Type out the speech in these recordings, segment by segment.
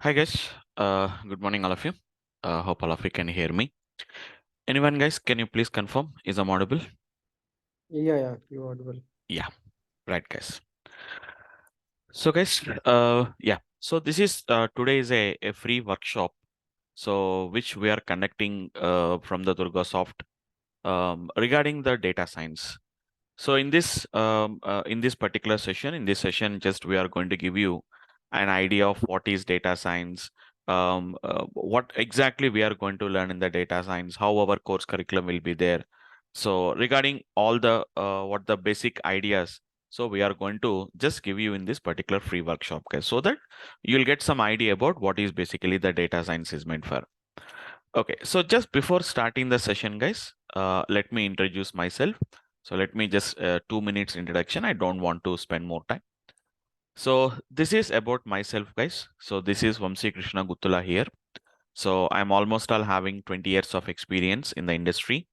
Hi guys, good morning all of you. Hope all of you can hear me. Anyone guys, can you please confirm is I'm audible? Yeah, you're audible. Yeah, right guys. So guys, so this is today is a free workshop. So which we are conducting from the DurgaSoft regarding the data science. So in this particular session, just we are going to give you an idea of what is data science, what exactly we are going to learn in the data science, how our course curriculum will be there. So regarding all the what the basic ideas, so we are going to just give you in this particular free workshop, guys, so that you'll get some idea about what is basically the data science is meant for. Okay, so just before starting the session, guys, let me introduce myself. So let me just 2 minutes introduction. I don't want to spend more time. So this is about myself, guys. So this is Vamsi Krishna Guttula here. So I'm almost all having 20 years of experience in the industry.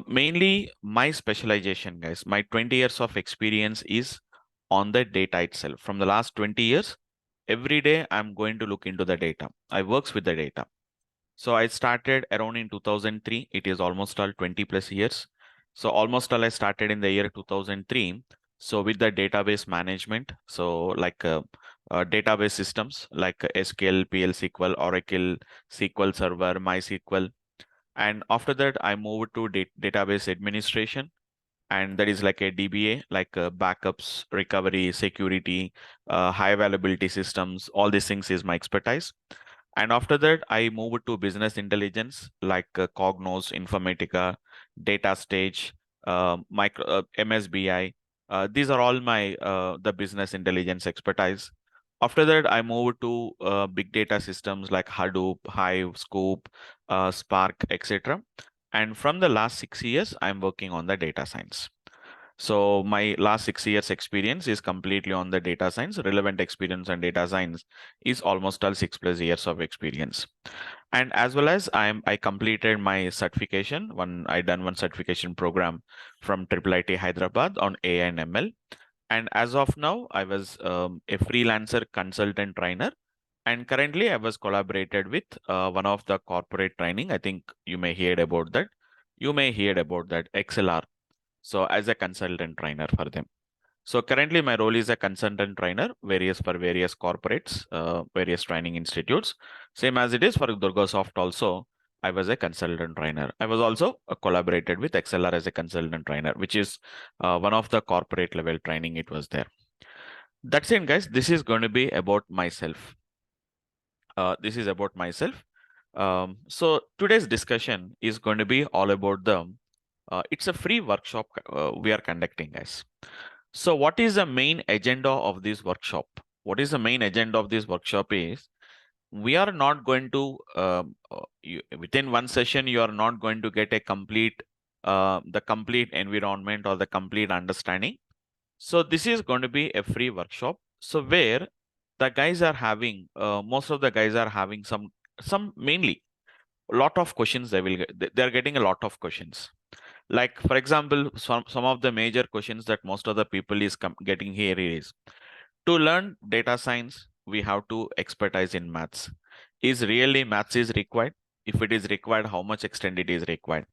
Mainly my specialization, guys. My 20 years of experience is on the data itself. From the last 20 years, every day I'm going to look into the data. I works with the data. So I started around in 2003. It is almost all 20 plus years. So almost all I started in the year 2003. So with the database management, so like database systems like SQL, PL SQL, Oracle, SQL Server, MySQL. And after that, I moved to database administration. And that is like a DBA, like backups, recovery, security, high availability systems. All these things is my expertise. And after that, I moved to business intelligence like Cognos, Informatica, Data Stage, MSBI. These are all my the business intelligence expertise. After that, I moved to big data systems like Hadoop, Hive, Scoop, Spark, etc. And from the last 6 years, I'm working on the data science. So my last 6 years experience is completely on the data science. Relevant experience on data science is almost all 6 plus years of experience. And as well as I completed my certification. I done one certification program from IIIT Hyderabad on AI and ML. And as of now, I was a freelancer consultant trainer. And currently, I was collaborated with one of the corporate training. I think you may heard about that. You may heard about that XLR. So as a consultant trainer for them. So currently my role is a consultant trainer, various corporates, various training institutes. Same as it is for DurgaSoft also. I was a consultant trainer. I was also collaborated with XLR as a consultant trainer, which is one of the corporate level training it was there. That's it, guys. This is going to be about myself. This is about myself. So today's discussion is going to be all about it's a free workshop we are conducting, guys. So what is the main agenda of this workshop? What is the main agenda of this workshop is we are not going to within one session you are not going to get a complete the complete environment or the complete understanding. So this is going to be a free workshop. So where the guys are having most of the guys are having some mainly a lot of questions they will get. They are getting a lot of questions. Like for example, some of the major questions that most of the people is getting here is to learn data science, we have to expertise in maths. Is really maths is required? If it is required, how much extent it is required?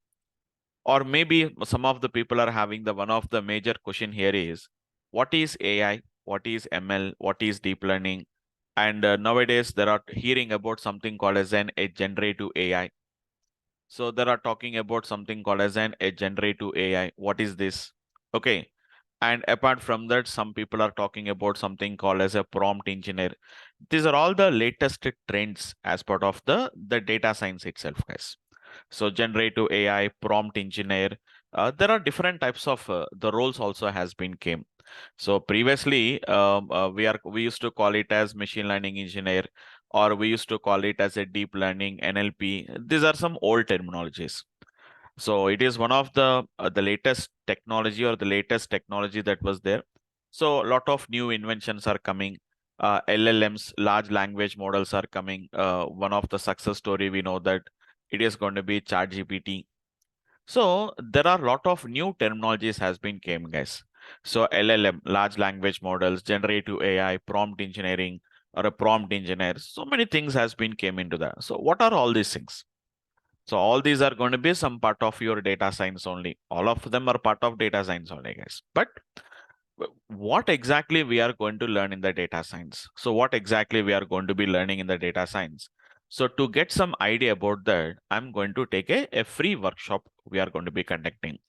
Or maybe some of the people are having the one of the major question here is what is AI? What is ML? What is deep learning? And nowadays there are hearing about something called as a generative AI. So there are talking about something called as a generative AI. What is this? Okay. And apart from that, some people are talking about something called as a prompt engineer. These are all the latest trends as part of the data science itself, guys. So generative AI, prompt engineer, there are different types of the roles also has been came. So previously, we used to call it as machine learning engineer, or we used to call it as a deep learning NLP. These are some old terminologies. So it is one of the latest technology or the latest technology that was there. So a lot of new inventions are coming. LLMs, large language models are coming. One of the success story we know that it is going to be ChatGPT. So there are a lot of new terminologies has been came, guys. So LLM, large language models, generative AI, prompt engineering. or a prompt engineer. So many things has been came into that. So what are all these things? So all these are going to be some part of your data science only. All of them are part of data science only, guys. But what exactly we are going to learn in the data science? So what exactly we are going to be learning in the data science? So to get some idea about that, I'm going to take a free workshop we are going to be conducting.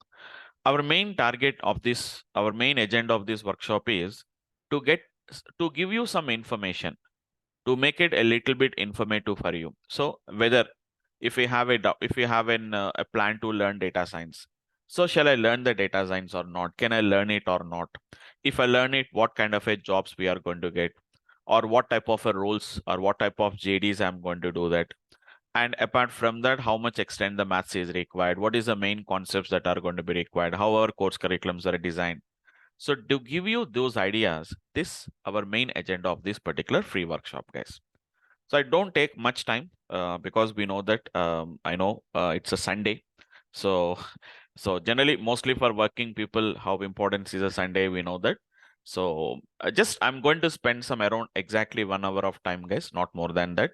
Our main target of this, our main agenda of this workshop is to get to give you some information, to make it a little bit informative for you. So whether if we have if we have a plan to learn data science, so shall I learn the data science or not? Can I learn it or not? If I learn it, what kind of a jobs we are going to get, or what type of a roles or what type of JDs I'm going to do that. And apart from that, how much extent the maths is required? What is the main concepts that are going to be required? How our course curriculums are designed? So to give you those ideas, this our main agenda of this particular free workshop, guys. So I don't take much time because we know that I know it's a Sunday. So so generally, mostly for working people, how important is a Sunday, we know that. So just I'm going to spend some around exactly 1 hour of time, guys, not more than that.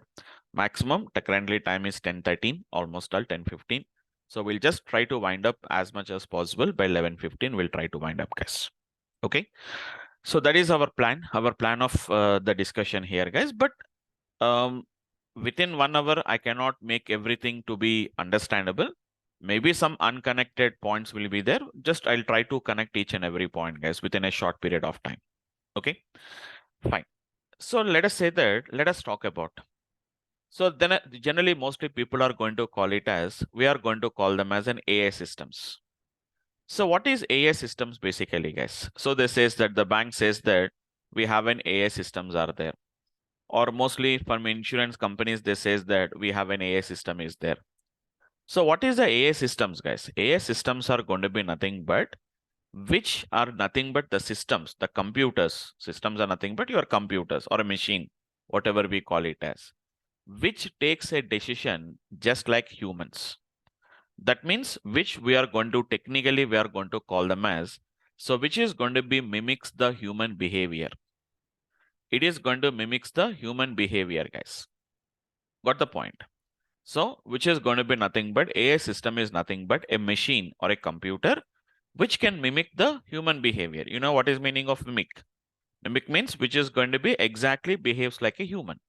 Maximum. The currently time is 10:13, almost all 10:15. So we'll just try to wind up as much as possible by 11:15. We'll try to wind up, guys. Okay. So that is our plan of the discussion here, guys. But um, within 1 hour, I cannot make everything to be understandable. Maybe some unconnected points will be there. Just I'll try to connect each and every point, guys, within a short period of time. Okay, fine. So let us say that, let us talk about. So then generally, mostly people are going to call it as, we are going to call them as an AI systems. So what is AI systems basically, guys? So they says that the bank says that we have an AI systems are there, or mostly from insurance companies, they says that we have an AI system is there. So what is the AI systems, guys? AI systems are going to be nothing but, which are nothing but the systems, the computers. Systems are nothing but your computers or a machine, whatever we call it as, which takes a decision just like humans. That means which we are going to technically we are going to call them as, so which is going to be mimics the human behavior. It is going to mimics the human behavior, guys. Got the point? So, which is going to be nothing but AI system is nothing but a machine or a computer which can mimic the human behavior. You know what is meaning of mimic? Mimic means which is going to be exactly behaves like a human.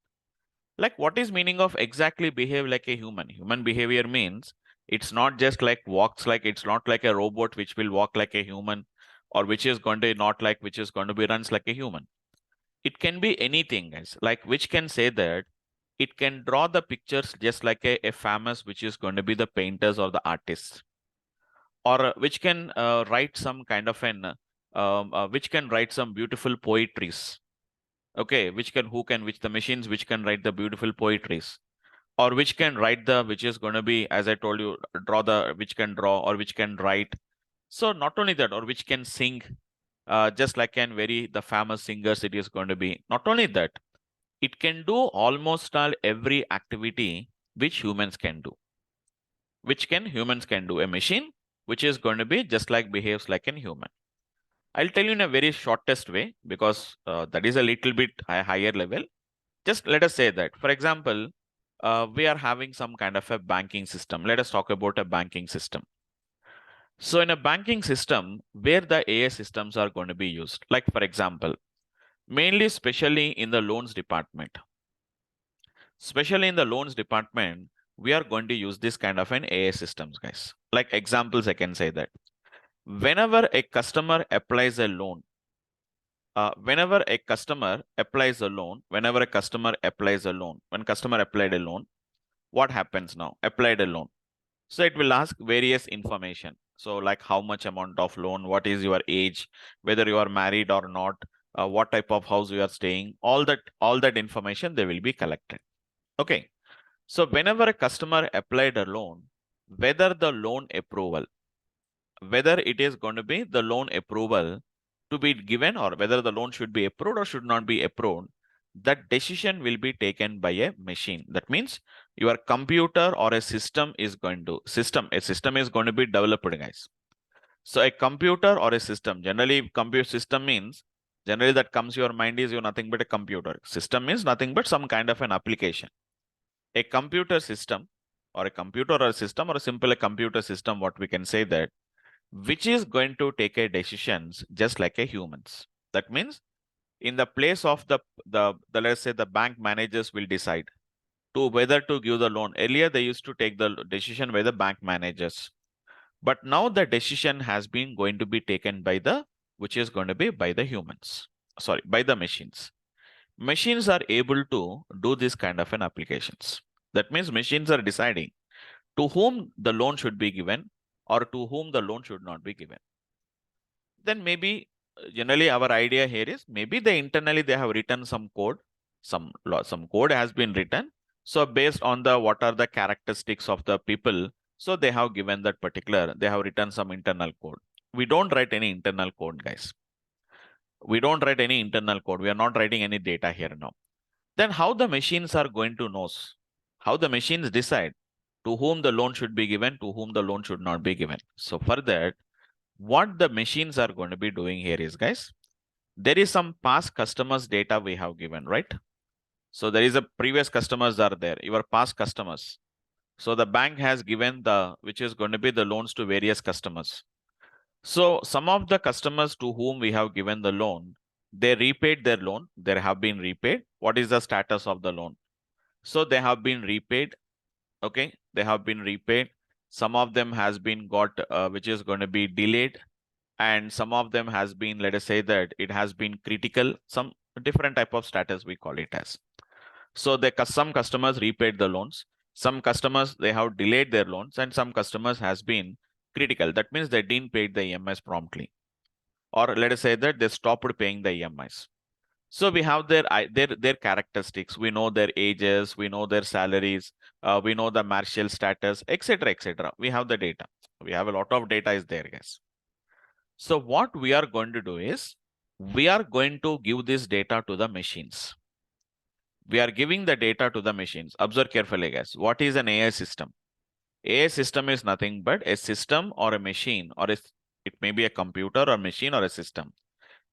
Like what is meaning of exactly behave like a human? Human behavior means it's not just like walks like, it's not like a robot which will walk like a human, or which is going to not like, which is going to be runs like a human. It can be anything, guys. Like which can say that it can draw the pictures just like a famous, which is going to be the painters or the artists, or which can write some kind of an which can write some beautiful poetries. Okay, which can who can which the machines which can write the beautiful poetries, or which can write the, which is going to be, as I told you, draw the, which can draw or which can write. So not only that, or which can sing just like can very the famous singers, it is going to be. Not only that, it can do almost all every activity which humans can do. Which can humans can do. A machine which is going to be just like behaves like a human. I'll tell you in a very shortest way because that is a little bit higher level. Just let us say that, for example, we are having some kind of a banking system. Let us talk about a banking system. So in a banking system, where the AI systems are going to be used, like for example, mainly especially in the loans department. Especially in the loans department, we are going to use this kind of an AI systems, guys. Like examples, I can say that whenever a customer applies a loan, whenever a customer applies a loan, whenever a customer applies a loan, when customer applied a loan, what happens now? Applied a loan. So it will ask various information. So like how much amount of loan, what is your age, whether you are married or not, what type of house you are staying, all that information they will be collected. Okay. So whenever a customer applied a loan, whether the loan approval, whether it is going to be the loan approval to be given, or whether the loan should be approved or should not be approved, that decision will be taken by a machine. That means your computer or a system is going to a system is going to be developed, guys. So a computer or a system, generally computer system means Generally, that comes to your mind is you nothing but a computer. System is nothing but some kind of an application. A computer system or a computer or a system or a simple a computer system, what we can say that, which is going to take a decisions just like a humans. That means in the place of the let's say the bank managers will decide to whether to give the loan. Earlier, they used to take the decision by the bank managers. But now the decision has been going to be taken by which is going to be by the humans. Sorry, by the machines. Machines are able to do this kind of an applications. That means machines are deciding to whom the loan should be given or to whom the loan should not be given. Then maybe generally our idea here is maybe they internally they have written some code, some code has been written. So based on the what are the characteristics of the people, so they have given that particular, they have written some internal code. We don't write any internal code, guys. We don't write any internal code. We are not writing any data here now. Then how the machines are going to know? How the machines decide to whom the loan should be given, to whom the loan should not be given. So for that, what the machines are going to be doing here is, guys, there is some past customers data we have given, right? So there is a previous customers are there, your past customers. So the bank has given which is going to be the loans to various customers. So some of the customers to whom we have given the loan, they repaid their loan. They have been repaid. What is the status of the loan? So they have been repaid. Okay, they have been repaid. Some of them has been got, which is going to be delayed, and some of them has been, let us say that it has been critical. Some different type of status we call it as. So some customers repaid the loans. Some customers they have delayed their loans, and some customers has been critical. That means they didn't pay the EMIs promptly, or let us say that they stopped paying the EMIs. So we have their characteristics. We know their ages, we know their salaries, we know the marital status, etc., etc. We have the data. We have a lot of data is there, guys. So what we are going to do is we are going to give this data to the machines. We are giving the data to the machines. Observe carefully, guys. What is an AI system? AI system is nothing but a system or a machine, or it may be a computer or machine or a system,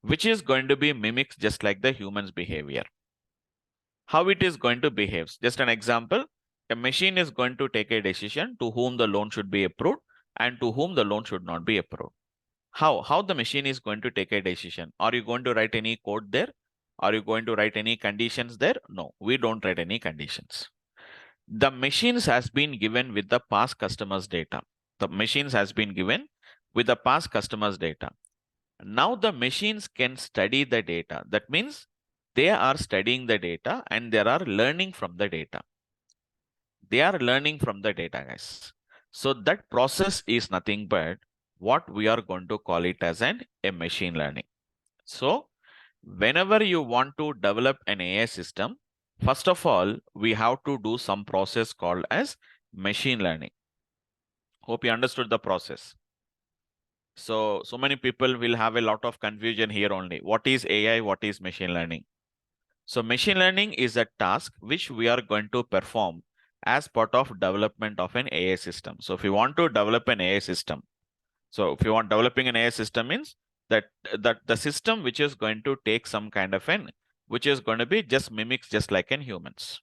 which is going to be mimics just like the human's behavior. How it is going to behave. Just an example, a machine is going to take a decision to whom the loan should be approved and to whom the loan should not be approved. How the machine is going to take a decision? Are you going to write any code there? Are you going to write any conditions there? No, we don't write any conditions. The machines has been given with the past customers data. The machines has been given with the past customers data. Now the machines can study the data. That means they are studying the data and they are learning from the data. They are learning from the data, guys. So that process is nothing but what we are going to call it as a machine learning. So whenever you want to develop an AI system, first of all, we have to do some process called as machine learning. Hope you understood the process. So many people will have a lot of confusion here only. What is AI? What is machine learning? So machine learning is a task which we are going to perform as part of development of an AI system. So if you want to develop an AI system, so if you want developing an AI system means that the system which is going to take some kind of which is going to be just mimics just like in humans.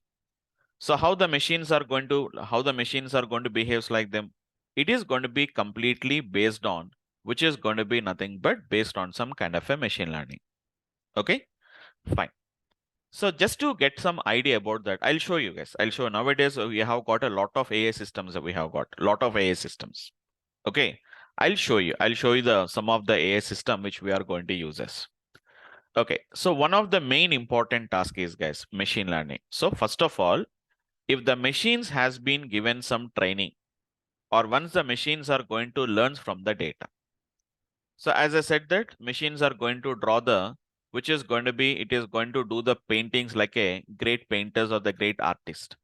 So how the machines are going to behave like them? It is going to be completely based on, which is going to be nothing but based on some kind of a machine learning. Okay, fine. So just to get some idea about that, I'll show you guys. I'll show nowadays we have got a lot of AI systems that we have got. A lot of AI systems. Okay, I'll show you. I'll show you some of the AI system which we are going to use as. Okay, so one of the main important task is, guys, machine learning. So first of all, if the machines has been given some training, or once the machines are going to learn from the data. So as I said that machines are going to draw which is going to be, it is going to do the paintings like a great painters or the great artist.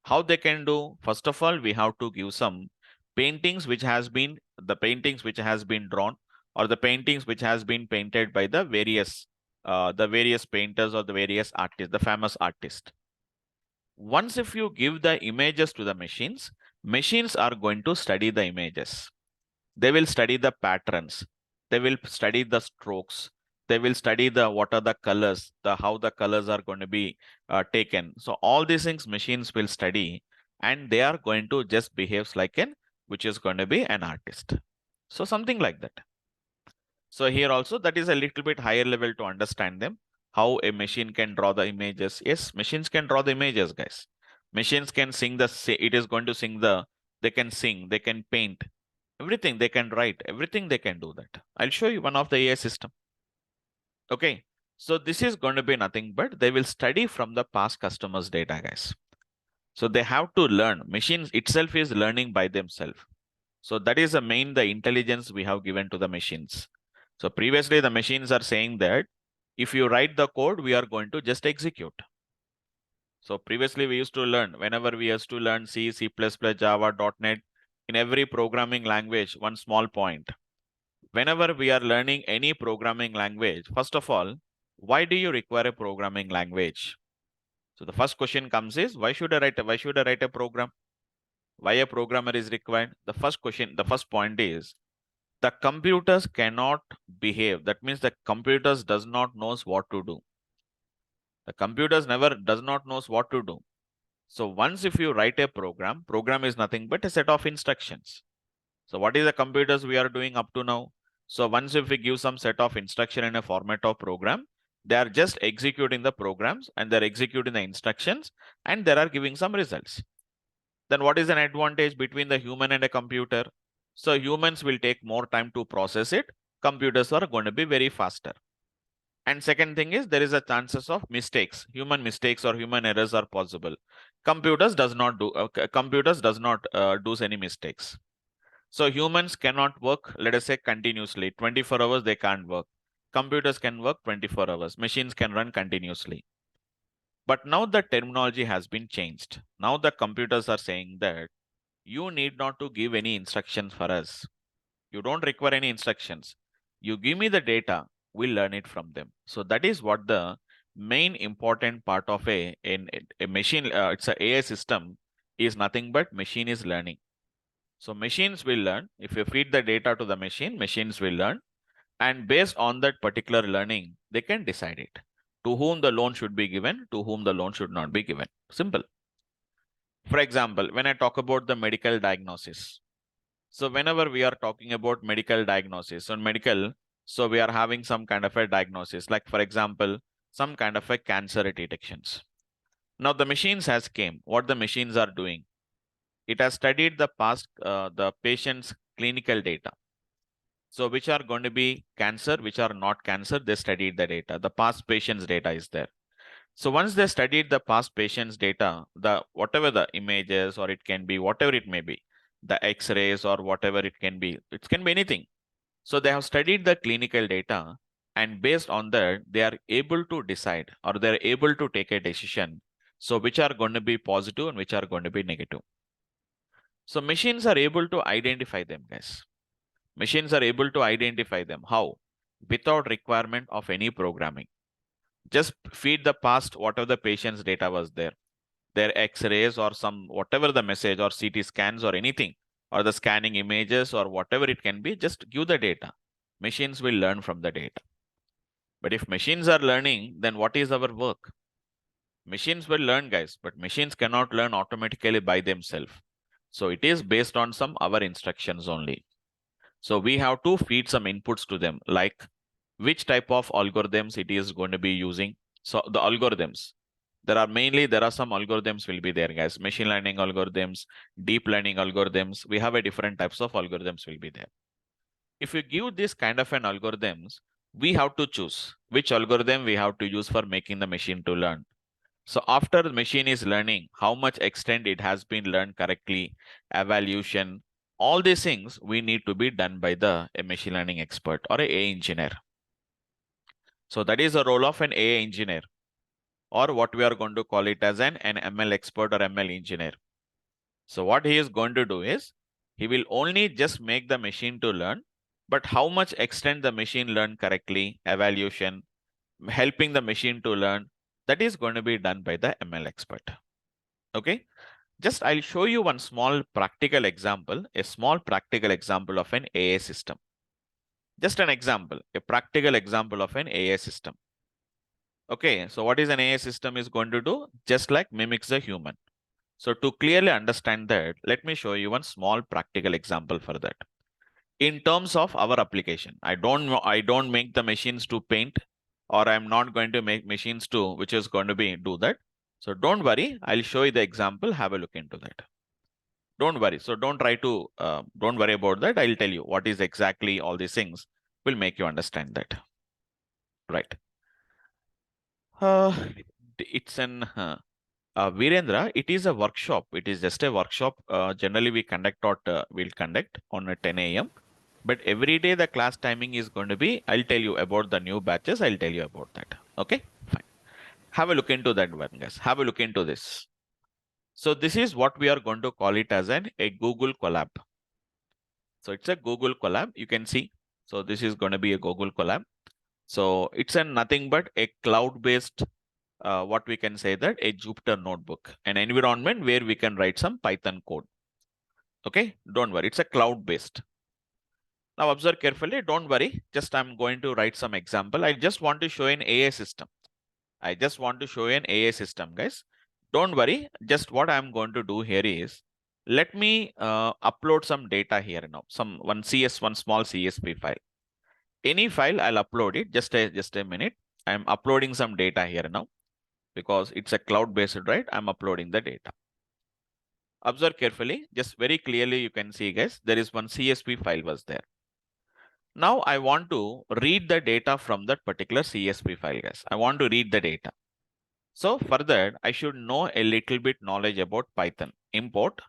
How they can do? First of all, we have to give some paintings which has been drawn, or the paintings which has been painted by the various painters or the various artists, the famous artist. Once if you give the images to the machines, machines are going to study the images. They will study the patterns. They will study the strokes. They will study what are the colors, how the colors are going to be taken. So all these things machines will study, and they are going to just behave like which is going to be an artist. So something like that. So here also that is a little bit higher level to understand them, how a machine can draw the images. Yes, machines can draw the images, guys. Machines can sing it is going to sing they can sing, they can paint, everything they can write, everything they can do that. I'll show you one of the AI system. Okay. So this is going to be nothing but they will study from the past customers' data, guys. So they have to learn. Machines itself is learning by themselves. So that is the intelligence we have given to the machines. So previously the machines are saying that if you write the code, we are going to just execute. So previously we used to learn, whenever we used to learn C, C++, Java, .NET, in every programming language, one small point. Whenever we are learning any programming language, first of all, why do you require a programming language? So the first question comes is, why should I write a program? Why a programmer is required? The first point is, the computers cannot behave. That means the computers does not knows what to do. The computers never does not knows what to do. So once if you write a program is nothing but a set of instructions. So what is the computers we are doing up to now? So once if we give some set of instruction in a format of program, they are just executing the programs and they're executing the instructions and they are giving some results. Then what is an advantage between the human and a computer? So humans will take more time to process it. Computers are going to be very faster. And second thing is there is a chances of mistakes. Human mistakes or human errors are possible. Computers does not do any mistakes. So humans cannot work, let us say, continuously. 24 hours they can't work. Computers can work 24 hours. Machines can run continuously. But now the terminology has been changed. Now the computers are saying that you need not to give any instructions for us. You don't require any instructions. You give me the data, we'll learn it from them. So that is what the main important part of a machine, it's a AI system, is nothing but machine is learning. So machines will learn. If you feed the data to the machine, machines will learn. And based on that particular learning, they can decide it. To whom the loan should be given, to whom the loan should not be given. Simple. For example, when I talk about the medical diagnosis, so whenever we are talking about medical diagnosis on medical, so we are having some kind of a diagnosis, like for example, some kind of a cancer detections. Now the machines has came. What the machines are doing? It has studied the patient's clinical data. So which are going to be cancer, which are not cancer, they studied the data. The past patient's data is there. So once they studied the past patient's data, whatever the images or it can be whatever it may be, the X-rays or whatever it can be anything. So they have studied the clinical data, and based on that, they are able to decide or they are able to take a decision. So which are going to be positive and which are going to be negative. So machines are able to identify them, guys. Machines are able to identify them. How? Without requirement of any programming. Just feed the past whatever the patient's data was there, their X-rays or some whatever the message or CT scans or anything, or the scanning images or whatever it can be, just give the data. Machines will learn from the data. But if machines are learning, then what is our work? Machines will learn, guys, but machines cannot learn automatically by themselves. So it is based on some our instructions only. So we have to feed some inputs to them, like which type of algorithms it is going to be using. So the algorithms, there are some algorithms will be there, guys. Machine learning algorithms, deep learning algorithms. We have a different types of algorithms will be there. If you give this kind of an algorithms, we have to choose which algorithm we have to use for making the machine to learn. So after the machine is learning, how much extent it has been learned correctly, evaluation, all these things we need to be done by a machine learning expert or a AI engineer. So that is the role of an AI engineer, or what we are going to call it as an ML expert or ML engineer. So what he is going to do is, he will only just make the machine to learn, but how much extent the machine learned correctly, evaluation, helping the machine to learn, that is going to be done by the ML expert. Okay. Just I'll show you one small practical example, a small practical example of an AI system. Just an example, a practical example of an AI system. Okay, so what is an AI system is going to do? Just like mimics the human. So to clearly understand that, let me show you one small practical example for that. In terms of our application, I don't make the machines to paint, or I'm not going to make machines to which is going to be do that. So don't worry, I'll show you the example. Have a look into that. Don't worry. So don't worry about that. I'll tell you what is exactly all these things will make you understand that. Right. Uh, it's an Virendra, it is a workshop. It is just a workshop. Generally, we'll conduct on a 10 a.m. But every day the class timing is going to be, I'll tell you about the new batches. I'll tell you about that. Okay, fine. Have a look into that one, guys. Have a look into this. So this is what we are going to call it as a Google collab. So it's a Google collab. You can see. So this is going to be a Google collab. So it's a nothing but a cloud-based what we can say that a Jupyter notebook, an environment where we can write some Python code. Okay, don't worry, it's a cloud based. Now observe carefully, don't worry, just I'm going to write some example. I just want to show an AI system. I just want to show an AI system, guys. Don't worry, just what I'm going to do here is, let me upload some data here now, one small CSV file. Any file, I'll upload it, just a minute. I'm uploading some data here now, because it's a cloud based, right? I'm uploading the data. Observe carefully, just very clearly you can see, guys, there is one CSV file was there. Now I want to read the data from that particular CSV file, guys. I want to read the data. So for that, I should know a little bit knowledge about Python. Import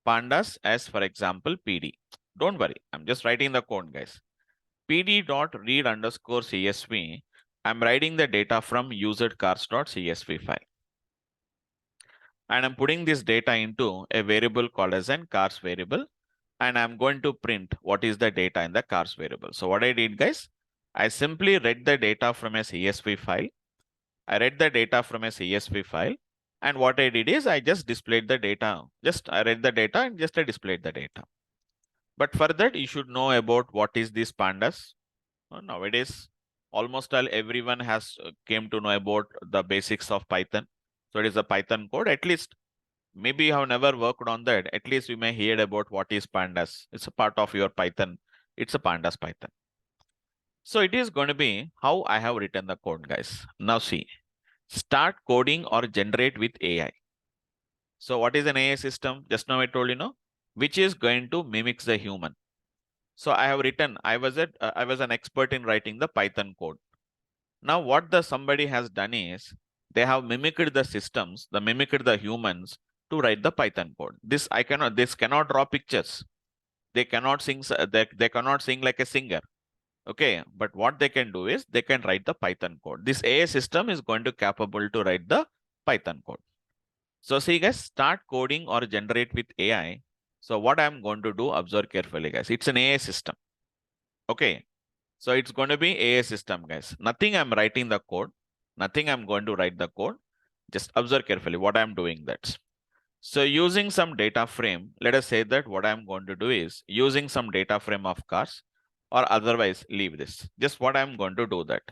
pandas as, for example, PD. Don't worry, I'm just writing the code, guys. PD.read underscore CSV. I'm writing the data from usercars.csv file. And I'm putting this data into a variable called as an cars variable. And I'm going to print what is the data in the cars variable. So what I did, guys, I simply read the data from a CSV file. I read the data from a CSV file. And what I did is I just displayed the data. I read the data and just I displayed the data. But for that, you should know about what is these pandas. Nowadays, almost everyone has came to know about the basics of Python. So it is a Python code. At least maybe you have never worked on that. At least you may hear about what is pandas. It's a part of your Python. It's a pandas Python. So it is going to be how I have written the code, guys. Now see, start coding or generate with AI. So what is an AI system? Just now I told you, which is going to mimics the human. So I have written, I was an expert in writing the Python code. Now what somebody has done is they have mimicked the systems, mimicked the humans to write the Python code. This cannot draw pictures. They cannot sing, they cannot sing like a singer. Okay, but what they can do is they can write the Python code. This AI system is going to capable to write the Python code. So see, guys, start coding or generate with AI. So what I'm going to do, observe carefully, guys. It's an AI system. Okay, so it's going to be AI system, guys. Nothing I'm writing the code. Nothing I'm going to write the code. Just observe carefully what I'm doing that. So using some data frame, let us say that what I'm going to do is using some data frame of cars, or otherwise leave this. Just what I'm going to do that.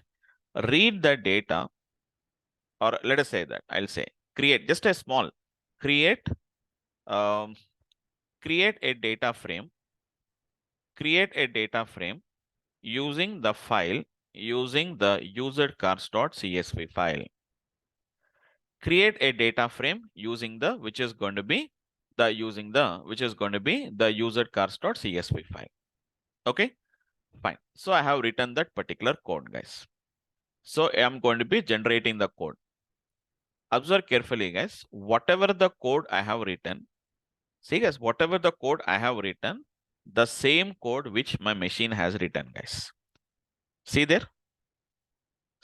Read the data, or let us say that I'll say create just a small create create a data frame. Create a data frame using the file, using the usercars.csv file. Create a data frame using the which is going to be the usercars.csv file. Okay, fine. So I have written that particular code, guys. So I'm going to be generating the code. Observe carefully, guys. Whatever the code I have written, see, guys, whatever the code I have written, the same code which my machine has written, guys. See there?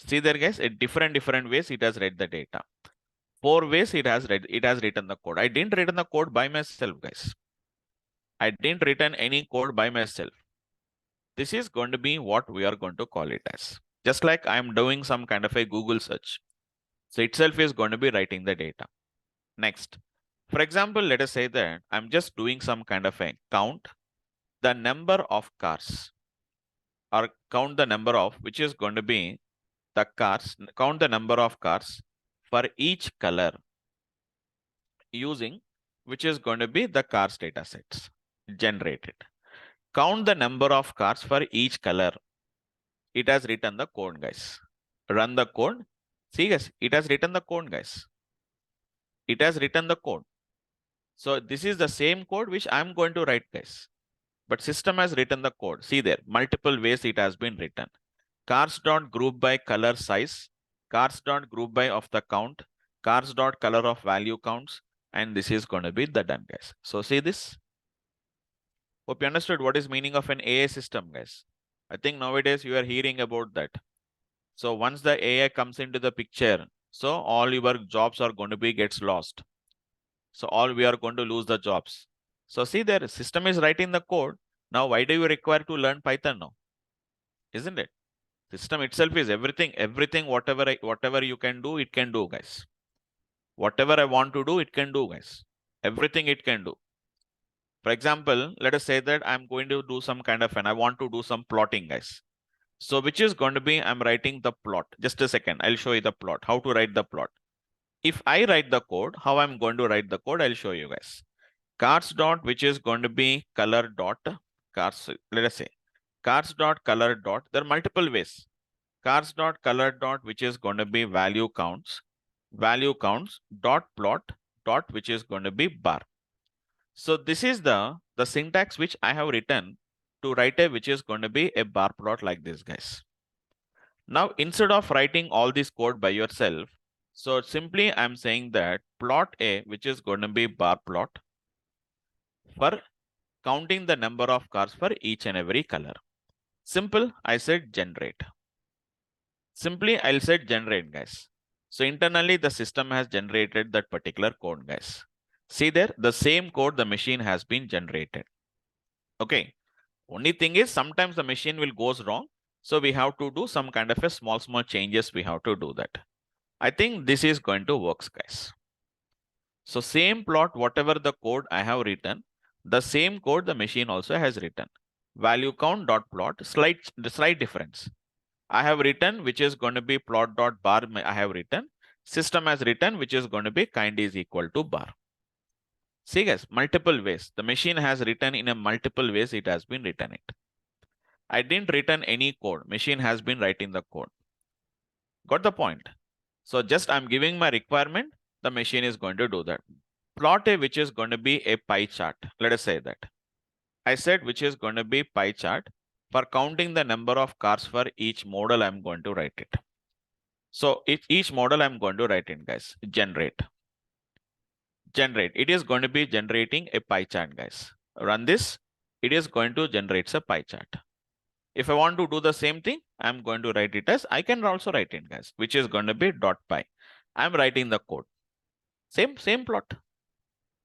See there, guys, in different ways it has read the data. 4 ways it has written the code. I didn't written the code by myself, guys. I didn't written any code by myself. This is going to be what we are going to call it as. Just like I'm doing some kind of a Google search. So itself is going to be writing the data. Next, for example, let us say that I'm just doing some kind of a count the number of cars, or count the number of, which is going to be the cars, count the number of cars for each color using, which is going to be the cars data sets generated. Count the number of cars for each color. It has written the code, guys. Run the code. See, guys, it has written the code, guys. It has written the code. So this is the same code which I'm going to write, guys. But system has written the code. See there, multiple ways it has been written. Cars dot group by color size, cars dot group by of the count, cars dot color of value counts, and this is going to be the done, guys. So see this. Hope you understood what is meaning of an AI system, guys. I think nowadays you are hearing about that. So once the AI comes into the picture, so all your jobs are going to be gets lost. So all we are going to lose the jobs. So see there, system is writing the code. Now why do you require to learn Python now? Isn't it? System itself is everything, whatever you can do, it can do, guys. Whatever I want to do, it can do, guys. Everything it can do. For example, let us say that I'm going to do some kind of I want to do some plotting, guys. So which is going to be, I'm writing the plot. Just a second, I'll show you the plot, how to write the plot. If I write the code, how I'm going to write the code, I'll show you guys. Cars dot, which is going to be color dot cars, let us say cars dot color dot, there are multiple ways. Cars dot color dot, which is going to be value counts dot plot dot, which is going to be bar. So this is the syntax which I have written to write a, which is going to be a bar plot like this, guys. Now, instead of writing all this code by yourself, so simply I'm saying that plot A, which is going to be bar plot for counting the number of cars for each and every color. Simple, I said generate. Simply, I'll say generate, guys. So internally, the system has generated that particular code, guys. See there, the same code the machine has been generated. Okay. Only thing is sometimes the machine will goes wrong. So we have to do some kind of a small changes. We have to do that. I think this is going to work, guys. So same plot, whatever the code I have written, the same code the machine also has written. Value count dot plot, slight difference. I have written, which is going to be plot dot bar. I have written. System has written, which is going to be kind is equal to bar. See, guys, multiple ways. The machine has written in a multiple ways. It has been written it. I didn't written any code. Machine has been writing the code. Got the point? So just I'm giving my requirement. The machine is going to do that. Plot A, which is going to be a pie chart. Let us say that. I said, which is going to be pie chart. For counting the number of cars for each model, I'm going to write it. So each model I'm going to write in, guys. Generate. It is going to be generating a pie chart, guys. Run this. It is going to generate a pie chart. If I want to do the same thing, I'm going to write it as, I can also write it, guys, which is going to be dot py. I'm writing the code. Same plot.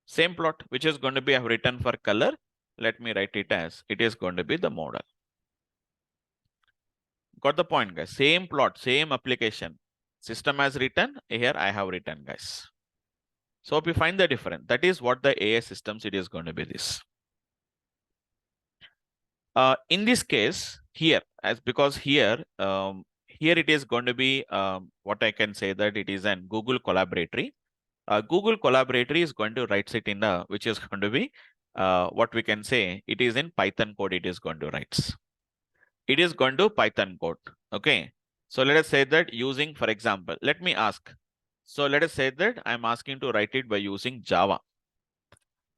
Same plot, which is going to be I've written for color. Let me write it as, it is going to be the model. Got the point, guys? Same plot, same application. System has written, here I have written, guys. So if you find the difference, that is what the AI systems, it is going to be this. In this case, here, because here it is going to be what I can say that it is an Google Collaboratory. Google Collaboratory is going to write it in a, which is going to be what we can say, it is in Python code, it is going to write. It is going to Python code. Okay. So let us say that using, for example, let me ask. So let us say that I'm asking to write it by using Java.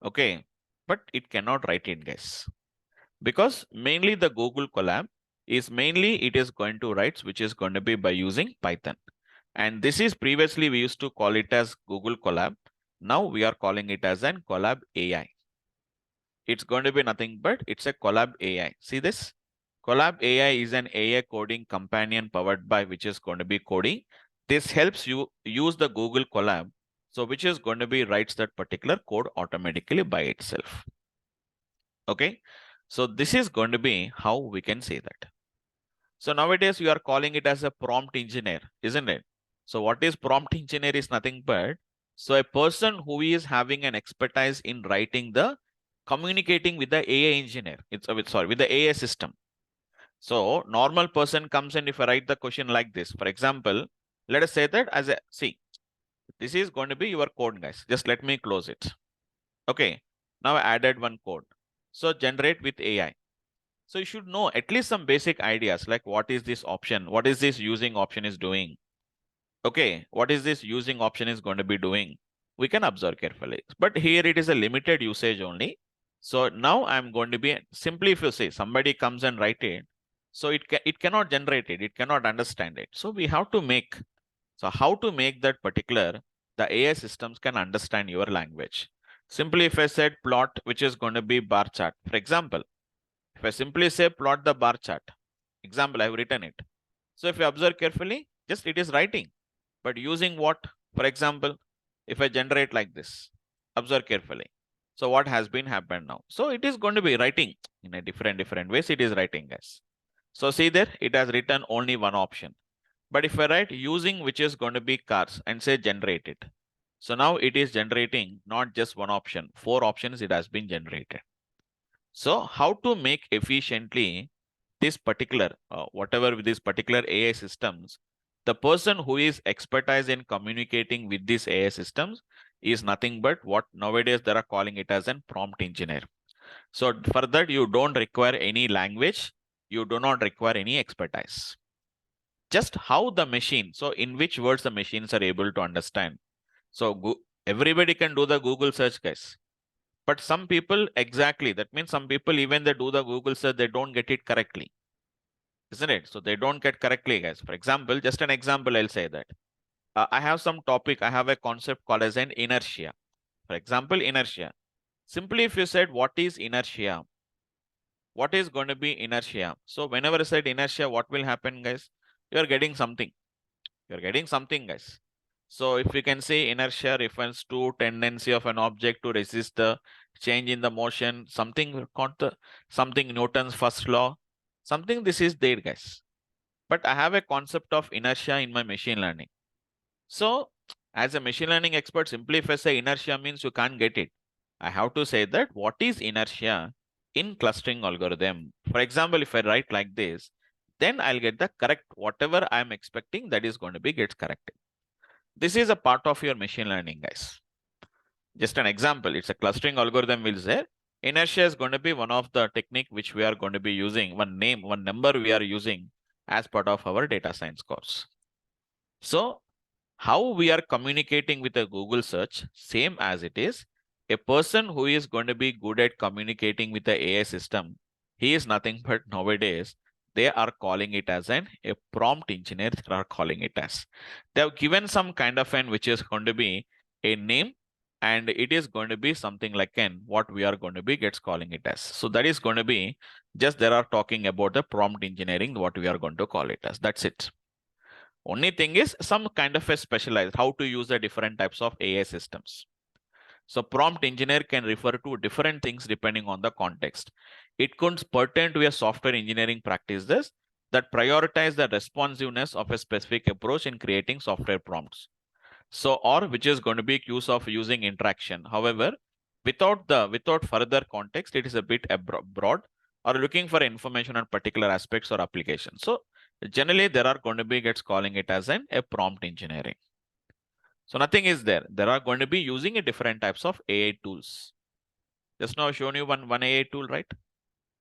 Okay. But it cannot write it, guys. Because mainly the Google Colab is mainly it is going to write, which is going to be by using Python. And this is previously we used to call it as Google Colab. Now we are calling it as an Colab AI. It's going to be nothing but it's a Colab AI. See this? Colab AI is an AI coding companion powered by which is going to be coding. This helps you use the Google Colab. So which is going to be writes that particular code automatically by itself. Okay. So this is going to be how we can say that. So nowadays you are calling it as a prompt engineer, isn't it? So what is prompt engineer is nothing but, so a person who is having an expertise in writing the communicating with the AI engineer. It's with the AI system. So normal person comes in, if I write the question like this, for example, let us say that as a, see, this is going to be your code, guys. Just let me close it. Okay. Now I added one code. So generate with AI. So you should know at least some basic ideas like what is this option? What is this using option is doing? Okay. What is this using option is going to be doing? We can observe carefully. But here it is a limited usage only. So now I'm going to be simply, if you say somebody comes and write it, so it cannot generate it, it cannot understand it. So we have to make, so how to make that particular, the AI systems can understand your language. Simply if I said plot, which is going to be bar chart, for example, if I simply say plot the bar chart, example, I've written it. So if you observe carefully, just it is writing, but using what? For example, if I generate like this, observe carefully. So what has been happened now? So it is going to be writing in a different ways. It is writing, guys. So see there, it has written only one option. But if I write using, which is going to be cars, and say generate it. So now it is generating not just one option, 4 options it has been generated. So how to make efficiently this particular, whatever with these particular AI systems, the person who is expertise in communicating with these AI systems is nothing but what nowadays they are calling it as an prompt engineer. So for that, you don't require any language. You do not require any expertise. Just how the machine, so in which words the machines are able to understand. So everybody can do the Google search, guys. But some people, exactly, that means some people, even they do the Google search, they don't get it correctly. Isn't it? So they don't get correctly, guys. For example, just an example, I'll say that. I have some topic, I have a concept called as an inertia. For example, inertia. Simply if you said, what is inertia? What is going to be inertia? So whenever I said inertia, what will happen, guys? You're getting something. You're getting something, guys. So if we can say inertia refers to tendency of an object to resist the change in the motion, something something Newton's first law, something this is there, guys. But I have a concept of inertia in my machine learning. So as a machine learning expert, simply if I say inertia means you can't get it. I have to say that what is inertia in clustering algorithm. For example, if I write like this, then I'll get the correct, whatever I'm expecting, that is going to be gets corrected. This is a part of your machine learning, guys. Just an example, it's a clustering algorithm will say inertia is going to be one of the technique which we are going to be using, one number we are using as part of our data science course. So how we are communicating with a Google search, same as it is. A person who is going to be good at communicating with the AI system, he is nothing but nowadays, they are calling it as a prompt engineer, they are calling it as. They have given some kind of an which is going to be a name, and it is going to be something like an what we are going to be gets calling it as. So that is going to be just they are talking about the prompt engineering, what we are going to call it as. That's it. Only thing is some kind of a specialized how to use the different types of AI systems. So prompt engineer can refer to different things depending on the context. It could pertain to a software engineering practices that prioritize the responsiveness of a specific approach in creating software prompts. So, or which is going to be use of using interaction. However, without further context, it is a bit broad or looking for information on particular aspects or applications. So generally, there are going to be gets calling it as a prompt engineering. So nothing is there. There are going to be using a different types of AI tools. Just now I've shown you one AI tool, right?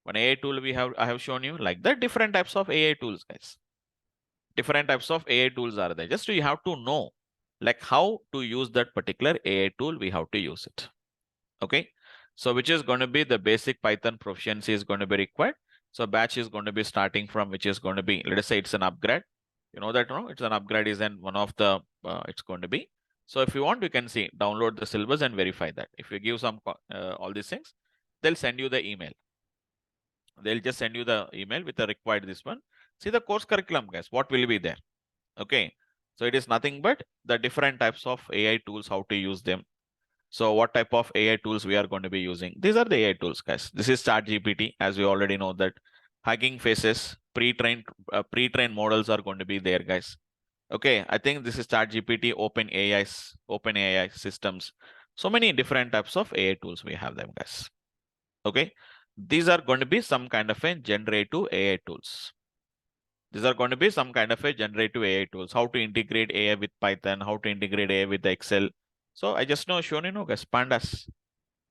One AI tool I have shown you like that. Different types of AI tools, guys. Different types of AI tools are there. Just you have to know like how to use that particular AI tool. We have to use it. Okay. So which is going to be the basic Python proficiency is going to be required. So batch is going to be starting from which is going to be, let us say it's an upgrade. You know that, no? It's an upgrade is an one of the, it's going to be. So if you want, you can see, download the syllabus and verify that. If you give some, all these things, they'll send you the email. They'll just send you the email with the required this one. See the course curriculum, guys, what will be there? Okay. So it is nothing but the different types of AI tools, how to use them. So what type of AI tools we are going to be using? These are the AI tools, guys. This is ChatGPT, as we already know that Hugging Faces, pre-trained models are going to be there, guys. Okay, I think this is ChatGPT, OpenAI systems. So many different types of AI tools we have them, guys. Okay, these are going to be some kind of a generative AI tools. These are going to be some kind of a generative AI tools. How to integrate AI with Python, how to integrate AI with Excel. So I just now shown guys, pandas.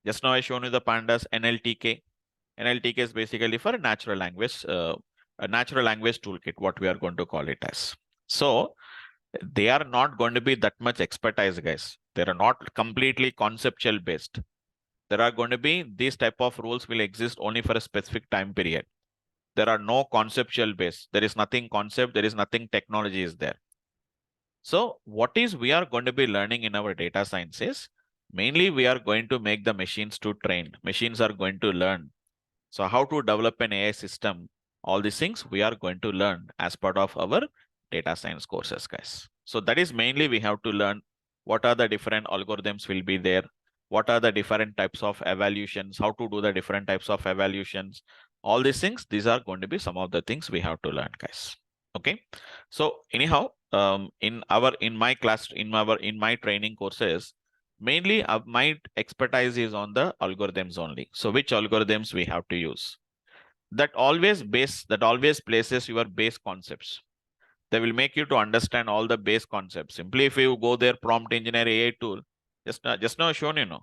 Just now I shown you the pandas NLTK. NLTK is basically for a natural language toolkit, what we are going to call it as. So they are not going to be that much expertise, guys. They are not completely conceptual based. There are going to be these type of rules will exist only for a specific time period. There are no conceptual base. There is nothing concept. There is nothing technology is there. So what is we are going to be learning in our data science is mainly we are going to make the machines to train. Machines are going to learn. So how to develop an AI system, all these things we are going to learn as part of our data science courses, guys. So that is mainly we have to learn what are the different algorithms will be there, what are the different types of evaluations, how to do the different types of evaluations, all these things, these are going to be some of the things we have to learn, guys. Okay. So anyhow, in my training courses, mainly my expertise is on the algorithms only. So which algorithms we have to use? That always places your base concepts. They will make you to understand all the base concepts. Simply if you go there, prompt engineer AI tool, just now shown,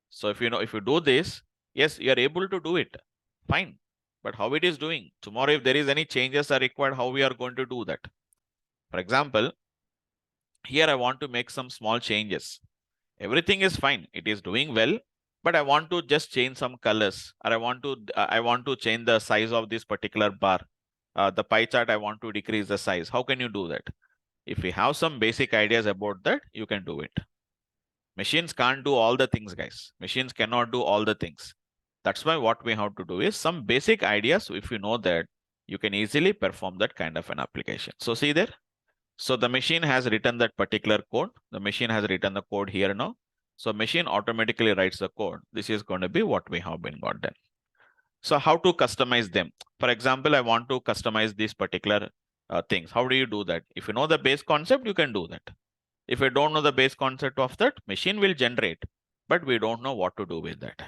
So if you do this, yes, you are able to do it. Fine. But how it is doing? Tomorrow, if there is any changes are required, how we are going to do that? For example, here I want to make some small changes. Everything is fine. It is doing well, but I want to just change some colors, or I want to change the size of this particular bar. The pie chart, I want to decrease the size. How can you do that? If you have some basic ideas about that, you can do it. Machines can't do all the things, guys. Machines cannot do all the things. That's why what we have to do is some basic ideas. If you know that, you can easily perform that kind of an application. So see there. So the machine has written that particular code. The machine has written the code here now. So machine automatically writes the code. This is going to be what we have been got done. So how to customize them? For example, I want to customize these particular things. How do you do that? If you know the base concept, you can do that. If you don't know the base concept of that, machine will generate, but we don't know what to do with that,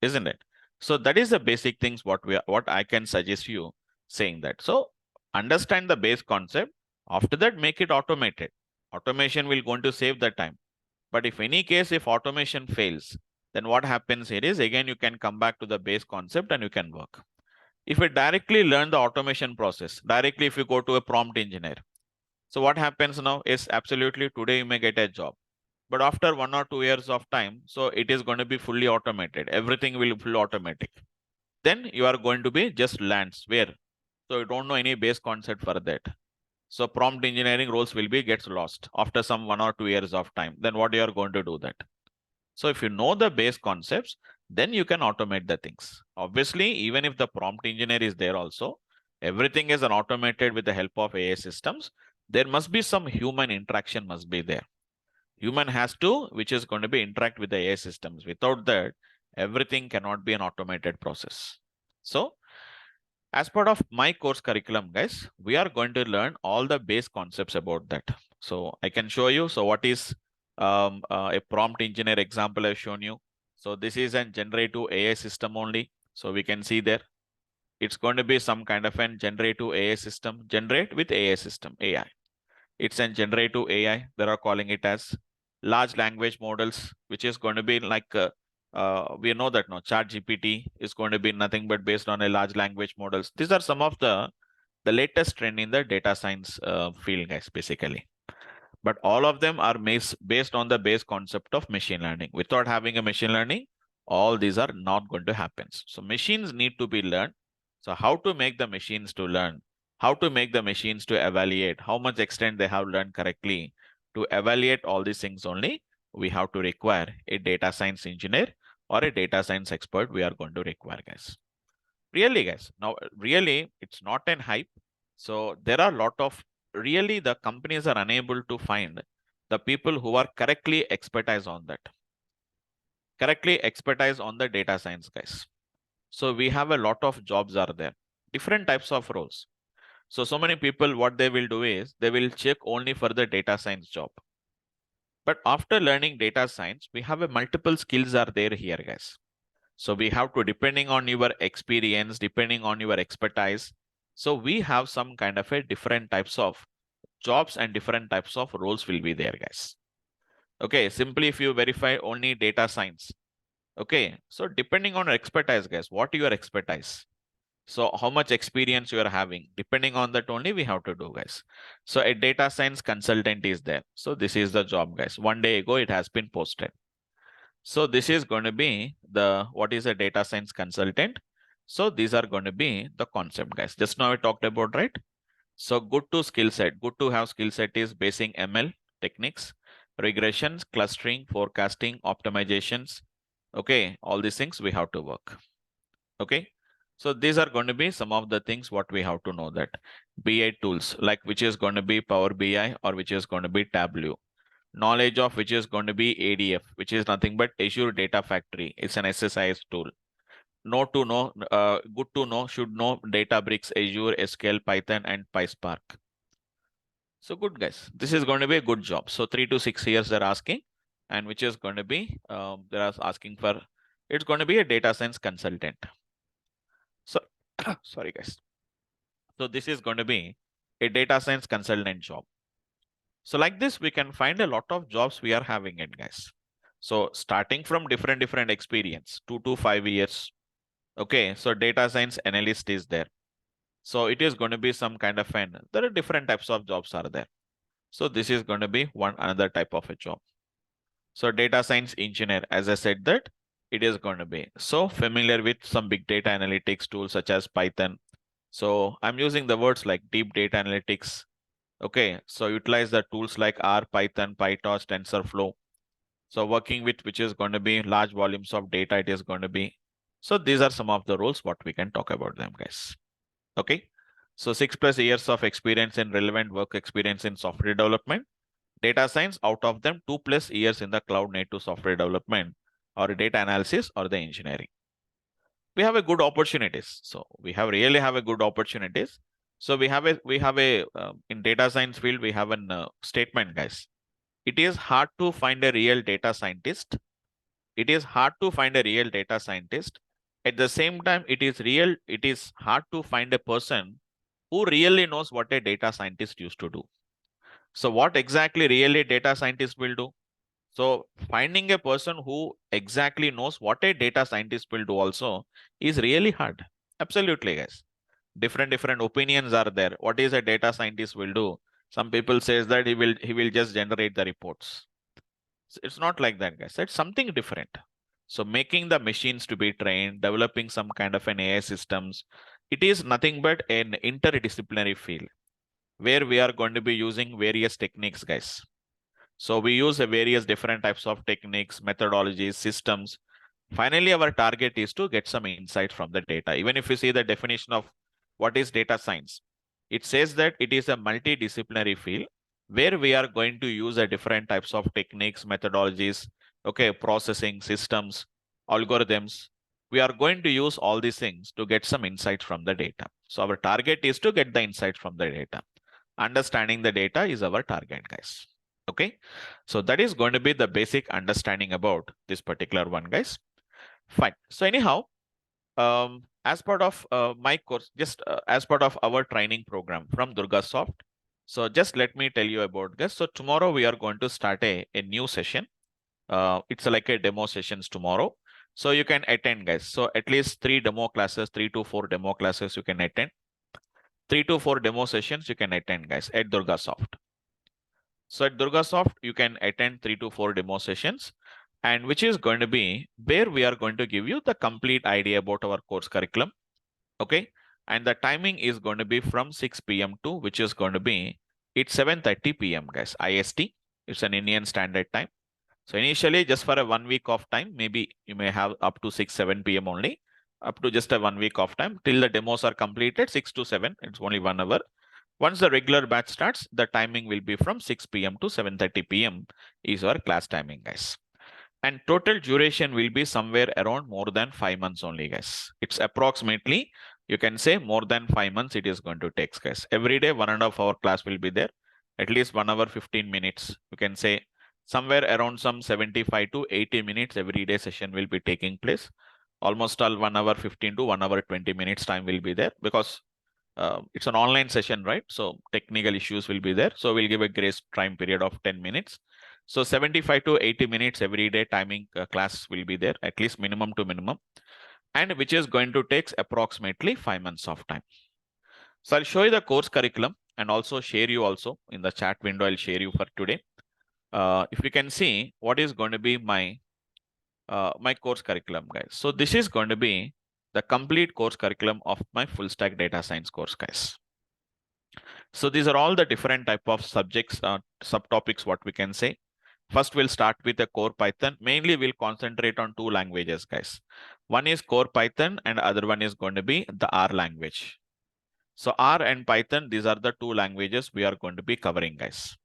isn't it? So that is the basic things what I can suggest you saying that. So understand the base concept. After that, make it automated. Automation will going to save the time. But if any case, if automation fails, then what happens here is again, you can come back to the base concept and you can work. If you directly learn the automation process, directly if you go to a prompt engineer, so what happens now is absolutely today you may get a job, but after 1 or 2 years of time, so it is going to be fully automated. Everything will be fully automatic. Then you are going to be just lands where, so you don't know any base concept for that. So prompt engineering roles will be gets lost after some 1 or 2 years of time. Then what you are going to do that? So if you know the base concepts, then you can automate the things. Obviously, even if the prompt engineer is there also, everything is automated with the help of AI systems. There must be some human interaction must be there. Human has to, which is going to be interact with the AI systems. Without that, everything cannot be an automated process. So as part of my course curriculum, guys, we are going to learn all the base concepts about that. So I can show you. So what is a prompt engineer example I've shown you. So this is a generative AI system only. So we can see there. It's going to be some kind of an generative AI system, generate with AI system, AI. It's a generative AI. They are calling it as large language models, which is going to be like we know that no ChatGPT is going to be nothing but based on a large language models. These are some of the latest trend in the data science field, guys, basically. But all of them are based on the base concept of machine learning. Without having a machine learning, all these are not going to happen. So machines need to be learned. So how to make the machines to learn? How to make the machines to evaluate? How much extent they have learned correctly? To evaluate all these things only, we have to require a data science engineer or a data science expert we are going to require, guys. Really, guys. Now, really, it's not an hype. So there are a lot of really the companies are unable to find the people who are correctly expertise on that. Correctly expertise on the data science, guys. So we have a lot of jobs are there, different types of roles. So many people, what they will do is they will check only for the data science job. But after learning data science, we have a multiple skills are there here, guys. So we have to, depending on your experience, depending on your expertise, So we have some kind of a different types of jobs and different types of roles will be there, guys. Okay, simply if you verify only data science. Okay, so depending on your expertise, guys, what your expertise? So how much experience you are having, depending on that only we have to do, guys. So a data science consultant is there. So this is the job, guys. One day ago, it has been posted. So this is going to be the, what is a data science consultant? So these are going to be the concept, guys. Just now we talked about, right? So good to skill set, good to have skill set is basing ML techniques, regressions, clustering, forecasting, optimizations. Okay, all these things we have to work. Okay, so these are going to be some of the things what we have to know, that BI tools, like which is going to be Power BI or which is going to be Tableau. Knowledge of which is going to be ADF, which is nothing but Azure Data Factory. It's an SSIS tool. Know to know, good to know, should know Databricks, Azure, SQL, Python, and PySpark. So good, guys. This is going to be a good job. So 3 to 6 years they're asking, and which is going to be they're asking for. It's going to be a data science consultant. So sorry, guys. So this is going to be a data science consultant job. So like this, we can find a lot of jobs we are having it, guys. So starting from different experience, 2 to 5 years. Okay, so data science analyst is there. So it is going to be some kind of there are different types of jobs are there. So this is going to be one another type of a job. So data science engineer, as I said that it is going to be so familiar with some big data analytics tools such as Python. So I'm using the words like deep data analytics. Okay, so utilize the tools like R, Python, PyTorch, TensorFlow. So working with which is going to be large volumes of data, it is going to be. So these are some of the roles what we can talk about them, guys. Okay, so 6+ years of experience in relevant work experience in software development, data science, out of them 2+ years in the cloud native software development or data analysis or the engineering. We have a good opportunities. So we have really have a good opportunities. So we have a in data science field we have an statement, guys. It is hard to find a real data scientist. It is hard to find a real data scientist. At the same time, it is hard to find a person who really knows what a data scientist used to do. So what exactly really data scientist will do? So finding a person who exactly knows what a data scientist will do also is really hard. Absolutely, guys. Different opinions are there. What is a data scientist will do? Some people says that he will just generate the reports. It's not like that, guys. It's something different. So making the machines to be trained, developing some kind of an AI systems, it is nothing but an interdisciplinary field where we are going to be using various techniques, guys. So we use various different types of techniques, methodologies, systems. Finally, our target is to get some insight from the data. Even if you see the definition of what is data science, it says that it is a multidisciplinary field where we are going to use a different types of techniques, methodologies, okay, processing systems, algorithms. We are going to use all these things to get some insight from the data. So our target is to get the insight from the data. Understanding the data is our target, guys. Okay, so that is going to be the basic understanding about this particular one, guys. Fine. So anyhow, as part of my course, just as part of our training program from DurgaSoft, so just let me tell you about this. So tomorrow we are going to start a new session. It's like a demo sessions tomorrow. So you can attend, guys. So at least 3 demo classes, 3 to 4 demo classes you can attend. 3 to 4 demo sessions you can attend, guys, at DurgaSoft. So at DurgaSoft, you can attend 3 to 4 demo sessions, and which is going to be where we are going to give you the complete idea about our course curriculum. Okay. And the timing is going to be from 6 p.m. to which is going to be it's 7:30 p.m. guys, IST. It's an Indian Standard Time. So initially, just for a 1 week of time, maybe you may have up to 6-7 p.m. only, up to just a 1 week of time till the demos are completed. 6 to 7. It's only 1 hour. Once the regular batch starts, the timing will be from 6 p.m. to 7:30 p.m. is our class timing, guys. And total duration will be somewhere around more than 5 months only, guys. It's approximately, you can say more than 5 months it is going to take, guys. Every day, 1.5 hour class will be there. At least 1 hour, 15 minutes. You can say somewhere around some 75 to 80 minutes every day session will be taking place. Almost all 1 hour, 15 to 1 hour, 20 minutes time will be there because it's an online session, right? So technical issues will be there. So we'll give a grace time period of 10 minutes. So 75 to 80 minutes every day timing class will be there, at least minimum to minimum, and which is going to take approximately 5 months of time. So I'll show you the course curriculum and also share you also in the chat window. I'll share you for today. If you can see what is going to be my course curriculum, guys. So this is going to be the complete course curriculum of my full stack data science course, guys. So these are all the different type of subjects, subtopics, what we can say. First, we'll start with the core Python. Mainly, we'll concentrate on two languages, guys. One is core Python and other one is going to be the R language. So R and Python, these are the two languages we are going to be covering, guys.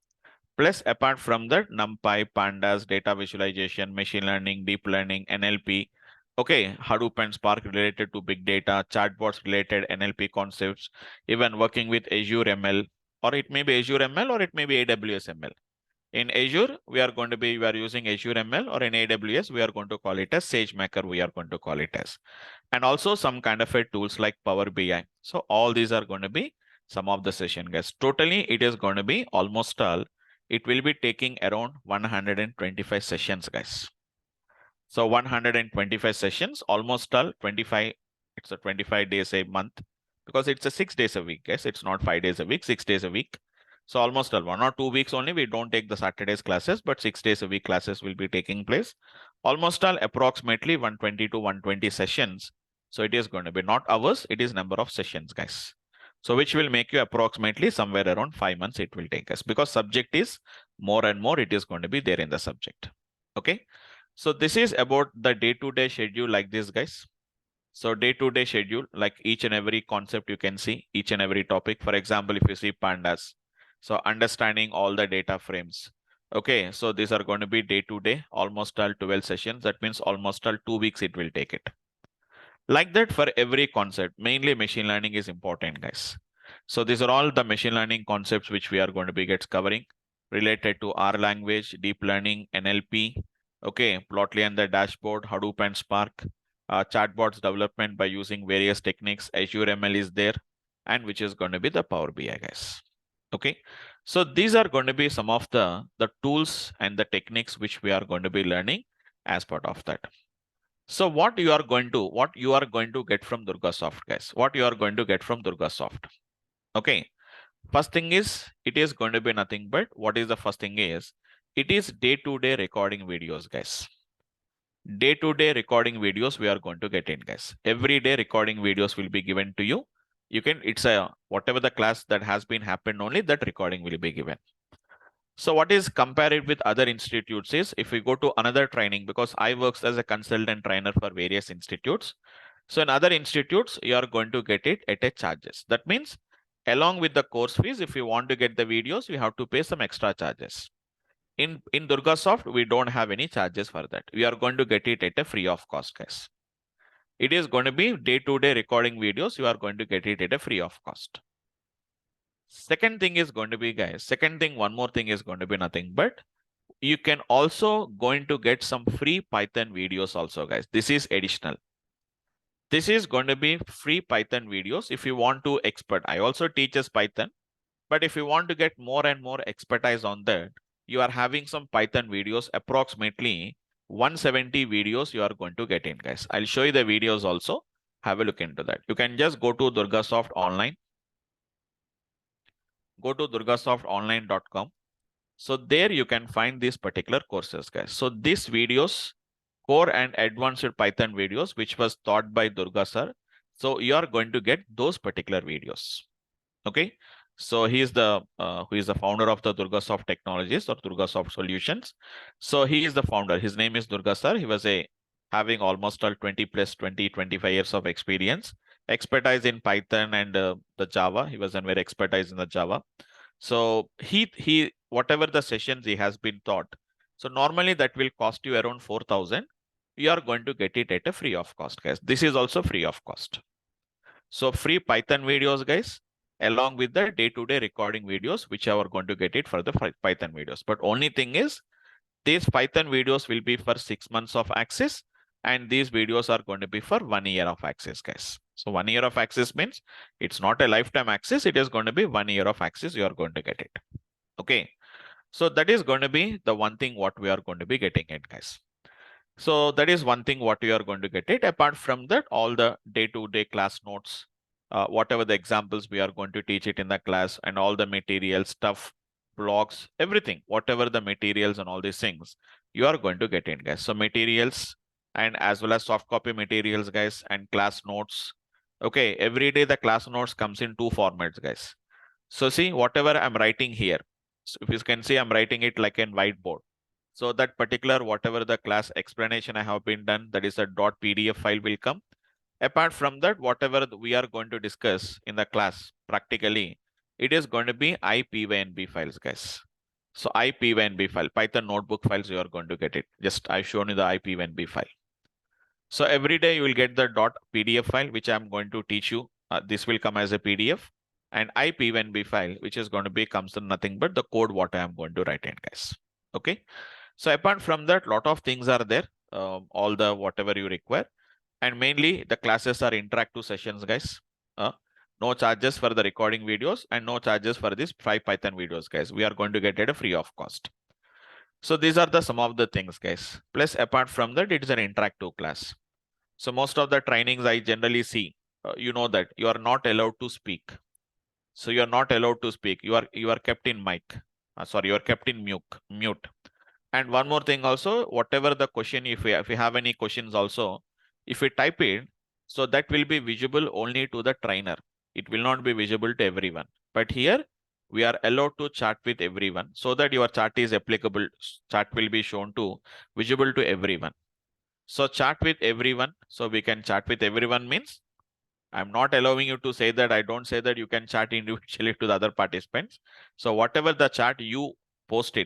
Plus, apart from that, NumPy, Pandas, data visualization, machine learning, deep learning, NLP, okay, Hadoop and Spark related to big data, chatbots related NLP concepts, even working with Azure ML, or it may be Azure ML or it may be AWS ML. In Azure, we are using Azure ML, or in AWS, we are going to call it as SageMaker, we are going to call it as. And also some kind of a tools like Power BI. So all these are going to be some of the session, guys. Totally, it is going to be almost all. It will be taking around 125 sessions, guys. So 125 sessions, almost all 25. It's a 25 days a month because it's a 6 days a week, guys. It's not 5 days a week, 6 days a week. So almost all 1 or 2 weeks only. We don't take the Saturdays classes, but 6 days a week classes will be taking place. Almost all approximately 120 to 120 sessions. So it is going to be not hours, it is number of sessions, guys. So which will make you approximately somewhere around 5 months it will take us, because subject is more and more it is going to be there in the subject. Okay. So this is about the day-to-day schedule like this, guys. So day-to-day schedule, like each and every concept you can see, each and every topic. For example, if you see pandas, so understanding all the data frames. Okay, so these are going to be day-to-day, almost all 12 sessions. That means almost all 2 weeks it will take it. Like that for every concept, mainly machine learning is important, guys. So these are all the machine learning concepts which we are going to be covering related to R language, deep learning, NLP, okay, Plotly and the dashboard, Hadoop and Spark, chatbots development by using various techniques, Azure ML is there, and which is going to be the Power BI, guys. Okay, so these are going to be some of the tools and the techniques which we are going to be learning as part of that. So what you are going to get from DurgaSoft, guys? What you are going to get from DurgaSoft? Okay. First thing is, it is going to be nothing but, what is the first thing is, it is day-to-day recording videos, guys. Day-to-day recording videos we are going to get in, guys. Every day recording videos will be given to you. You can, it's a, whatever the class that has been happened, only that recording will be given. So what is compared with other institutes is, if we go to another training, because I works as a consultant trainer for various institutes. So in other institutes, you are going to get it at a charges. That means along with the course fees, if you want to get the videos, you have to pay some extra charges. In DurgaSoft, we don't have any charges for that. We are going to get it at a free of cost, guys. It is going to be day-to-day recording videos. You are going to get it at a free of cost. Second thing is going to be, guys, one more thing is going to be nothing but, you can also going to get some free Python videos also, guys. This is additional. This is going to be free Python videos. If you want to expert, I also teaches Python, but if you want to get more and more expertise on that, you are having some Python videos, approximately 170 videos you are going to get in, guys. I'll show you the videos also. Have a look into that. You can just go to DurgaSoft online. Go to durgasoftonline.com. So there you can find these particular courses, guys. So these videos, core and advanced Python videos, which was taught by Durga sir. So you are going to get those particular videos. Okay. So he is the who is the founder of the DurgaSoft Technologies or DurgaSoft Solutions. So he is the founder. His name is Durga sir. He was having almost 25 years of experience, expertise in Python and the Java. He was very expertise in the Java. So he whatever the sessions he has been taught. So normally that will cost you around 4,000. You are going to get it at a free of cost, guys. This is also free of cost. So free Python videos, guys, along with the day-to-day recording videos, which are going to get it for the Python videos. But only thing is, these Python videos will be for 6 months of access. And these videos are going to be for 1 year of access, guys. So 1 year of access means it's not a lifetime access. It is going to be 1 year of access. You are going to get it. Okay. So that is going to be the one thing what we are going to be getting it, guys. So that is one thing what you are going to get it. Apart from that, all the day-to-day class notes, whatever the examples we are going to teach it in the class, and all the material stuff, blogs, everything, whatever the materials and all these things, you are going to get in, guys. So materials and as well as soft copy materials, guys, and class notes. Okay, every day the class notes comes in two formats, guys. So see, whatever I'm writing here, so if you can see, I'm writing it like in whiteboard. So that particular, whatever the class explanation I have been done, that is a .pdf file will come. Apart from that, whatever we are going to discuss in the class practically, it is going to be IPynb files, guys. So IPynb file, Python notebook files, you are going to get it. Just I've shown you the IPynb file. So every day you will get the .pdf file, which I'm going to teach you. This will come as a PDF, and IPynb file, which is going to be comes to nothing but the code what I am going to write in, guys. Okay. So apart from that, lot of things are there, all the whatever you require. And mainly the classes are interactive sessions, guys. No charges for the recording videos and no charges for these 5 Python videos, guys. We are going to get it free of cost. So these are the some of the things, guys. Plus apart from that, it is an interactive class. So most of the trainings I generally see, you know that you are not allowed to speak. So you are not allowed to speak. You are kept in mic. Sorry, you are kept in mute. And one more thing also, whatever the question, if we have any questions also, if we type it, so that will be visible only to the trainer. It will not be visible to everyone. But here we are allowed to chat with everyone so that your chat is applicable. Chat will be shown to visible to everyone. So chat with everyone. So we can chat with everyone means I'm not allowing you to say that. I don't say that you can chat individually to the other participants. So whatever the chat you post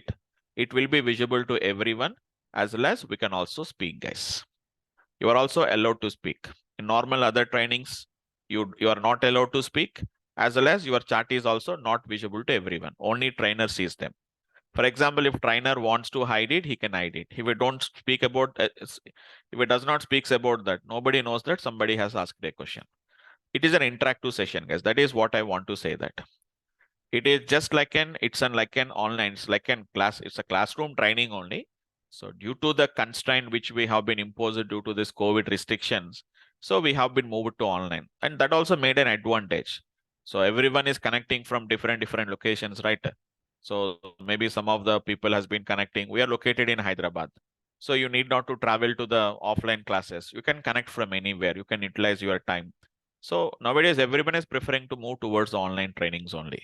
it will be visible to everyone, as well as we can also speak, guys. You are also allowed to speak. In normal other trainings, you are not allowed to speak, as well as your chat is also not visible to everyone. Only trainer sees them. For example, if trainer wants to hide it, he can hide it. If we don't speak about, if it does not speaks about that, nobody knows that somebody has asked a question. It is an interactive session, guys. That is what I want to say that. It is just like like an online, it's like an class, it's a classroom training only. So due to the constraint which we have been imposed due to this COVID restrictions, so we have been moved to online. And that also made an advantage. So everyone is connecting from different locations, right? So maybe some of the people has been connecting. We are located in Hyderabad. So you need not to travel to the offline classes. You can connect from anywhere. You can utilize your time. So nowadays, everyone is preferring to move towards the online trainings only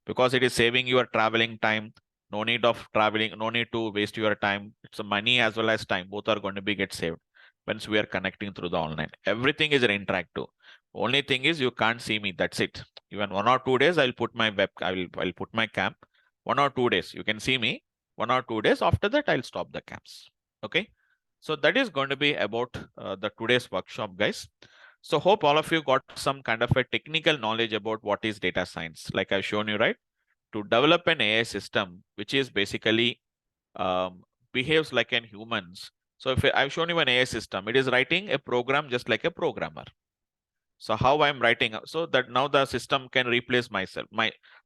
because it is saving your traveling time. No need of traveling, no need to waste your time. It's a money as well as time. Both are going to be get saved once we are connecting through the online. Everything is interactive. Only thing is you can't see me. That's it. Even 1 or 2 days, I'll put my I'll put my cam. 1 or 2 days, you can see me. 1 or 2 days. After that, I'll stop the cams. Okay. So that is going to be about the today's workshop, guys. So hope all of you got some kind of a technical knowledge about what is data science. Like I've shown you, right? To develop an AI system, which is basically behaves like an humans. So if I've shown you an AI system, it is writing a program just like a programmer. So how I'm writing, so that now the system can replace myself.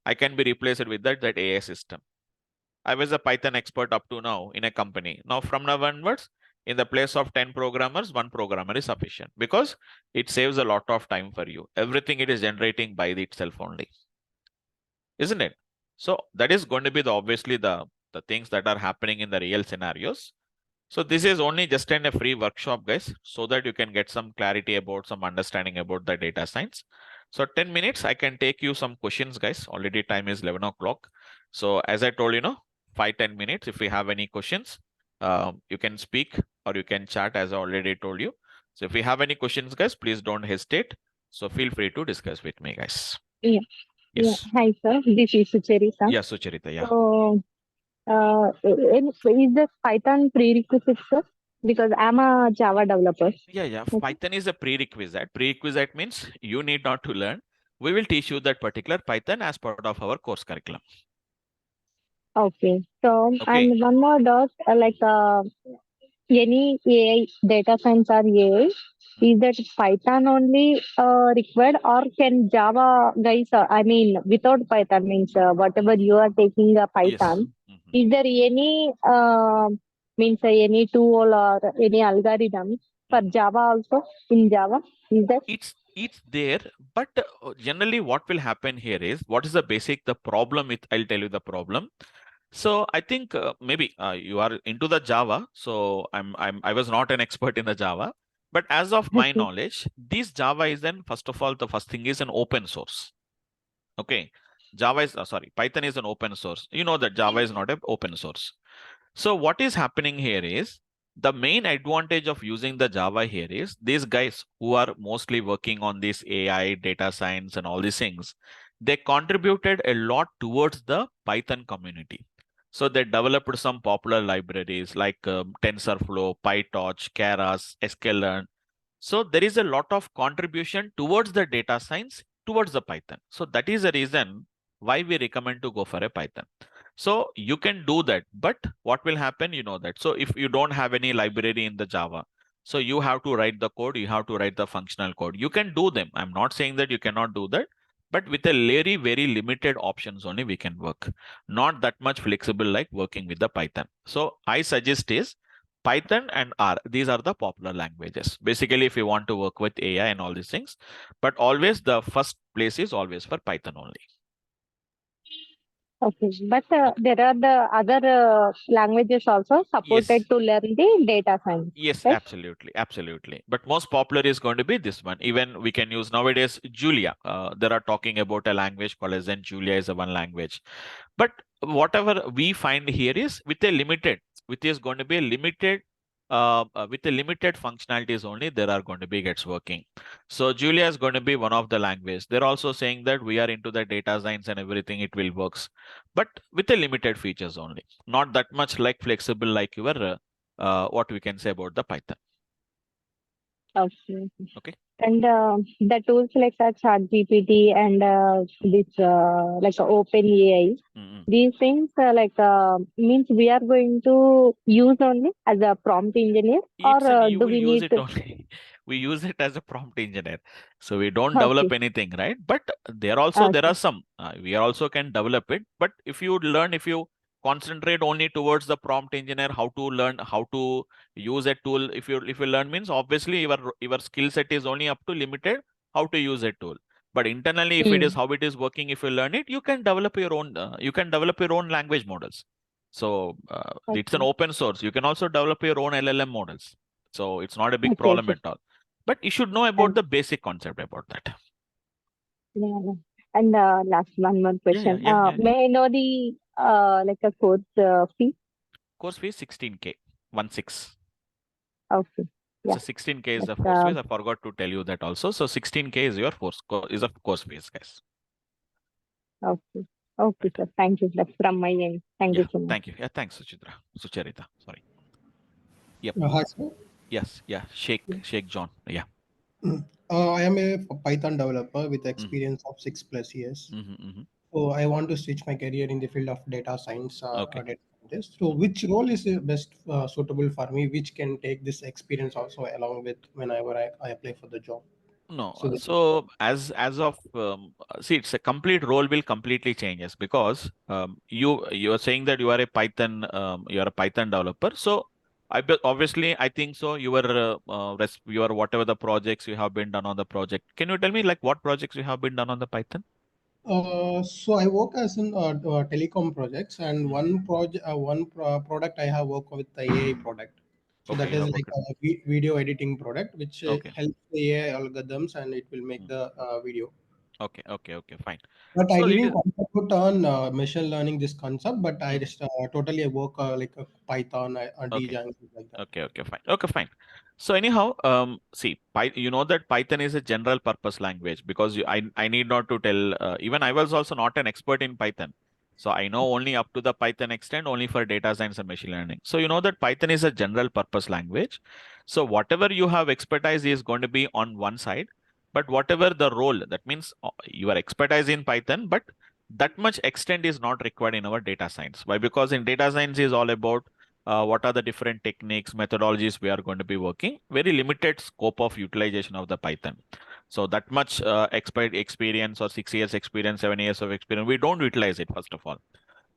I can be replaced with that AI system. I was a Python expert up to now in a company. Now from now onwards, in the place of 10 programmers, 1 programmer is sufficient because it saves a lot of time for you. Everything it is generating by itself only, isn't it? So that is going to be obviously the things that are happening in the real scenarios. So this is only just in a free workshop, guys, so that you can get some clarity about some understanding about the data science. So 10 minutes, I can take you some questions, guys. Already time is 11 o'clock. So as I told you, 5-10 minutes. If you have any questions, you can speak or you can chat as I already told you. So if you have any questions, guys, please don't hesitate. So feel free to discuss with me, guys. Yeah, yeah. Yes. Hi, sir. This is Sucharita. Yeah, Sucharita. Yeah. So, is this Python prerequisite, sir? Because I'm a Java developer. Yeah. Okay. Python is a prerequisite. Prerequisite means you need not to learn. We will teach you that particular Python as part of our course curriculum. Okay. So, Okay. and one more doubt, any AI data science or AI, is that Python only required, or can Java guys? I mean, without Python means whatever you are taking a Yes. Python. Mhm. Is there any means any tool or any algorithm for Mhm. Java also in Java? Is that It's there, but generally what will happen here is, what is the basic the problem with, I'll tell you the problem. So I think maybe you are into the Java. So I was not an expert in the Java, but as of my okay? knowledge, this Java is then, first of all, the first thing is an open source. Okay. Java is sorry, Python is an open source. You know that Java is not an open source. So what is happening here is, the main advantage of using the Java here is, these guys who are mostly working on this AI, data science, and all these things, they contributed a lot towards the Python community. So they developed some popular libraries like TensorFlow, PyTorch, Keras, sklearn. So there is a lot of contribution towards the data science towards the Python. So that is the reason why we recommend to go for a Python. So you can do that, but what will happen, you know that. So if you don't have any library in the Java, so you have to write the code, you have to write the functional code. You can do them. I'm not saying that you cannot do that, but with a very, very limited options only we can work. Not that much flexible like working with the Python. So I suggest is Python and R. These are the popular languages. Basically, if you want to work with AI and all these things, but always the first place is always for Python only. Okay, but Okay. there are the other languages also Yes. supported to learn the data science, Yes, right? absolutely, absolutely. But most popular is going to be this one. Even we can use nowadays Julia. There are talking about a language called as, then Julia is a one language. But whatever we find here is with a limited, which is going to be a limited, with a limited functionalities only, there are going to be gets working. So Julia is going to be one of the language. They're also saying that we are into the data science and everything, it will works, but with a limited features only, not that much like flexible like your what we can say about the Python. Okay. Okay. And the tools like ChatGPT and this like OpenAI, Mm-hmm. these things means we are going to use only as a prompt engineer, or It's an you do will we use need it to? only. We use it as a prompt engineer, so we don't Okay, develop anything, right? But there are okay. some we also can develop it. But if you learn, if you concentrate only towards the prompt engineer, how to learn how to use a tool, if you learn means obviously your skill set is only up to limited how to use a tool. But internally, if it is Mm. how it is working, if you learn it, you can develop your own. You can develop your own language models. So it's an Okay, open source. You can also develop your own LLM models. So it's not a big okay, problem okay. at all. But you should know about And the basic concept about that. yeah, yeah. And last one more Yeah, yeah, question. yeah, yeah. May I know the like a course fee? Course fee 16K, 1 6. Okay, So yeah. 16K is That's, the course fees. I forgot to tell you that also. So 16K is your is a course fees, guys. okay. Okay, Right. sir. Thank you. That's from my end. Thank Yeah. you so much. Thank you. Yeah. Thanks, Sucharita. Sorry. Yep. Hi, sir. Yes. Yeah. Shake John. Yeah. I am a Python developer with Mm-hmm. experience of 6+ years. Mm-hmm. Mm-hmm. So I want to switch my career in the field of data science or Okay. data scientist. So which role is the best suitable for me? Which can take this experience also along with whenever I apply for the job? No, So that is so as of see, it's a complete role will completely changes because you are saying that you are a Python developer. So obviously I think so. Your whatever the projects you have been done on the project. Can you tell me like what projects you have been done on the Python? so I work as in telecom projects, and Hmm. product I have worked with the AI product. So Okay, that you is have like worked. a video editing product, which Okay. helps the AI algorithms and it will make Mm. the video. Okay. Okay. Okay. Fine. But I So it didn't is. contribute on machine learning this concept, but I Mhm. just totally work like a Python, Okay. Django, things like that. Okay, okay, fine. Okay, fine. So anyhow, see, you know that Python is a general purpose language because I need not to tell. Even I was also not an expert in Python, so I know only up to the Python extent, only for data science and machine learning. So you know that Python is a general purpose language. So whatever you have expertise is going to be on one side, but whatever the role, that means you are expertise in Python, but that much extent is not required in our data science. Why? Because in data science is all about what are the different techniques, methodologies we are going to be working. Very limited scope of utilization of the Python. So that much experience or 6 years experience, 7 years of experience, we don't utilize it first of all.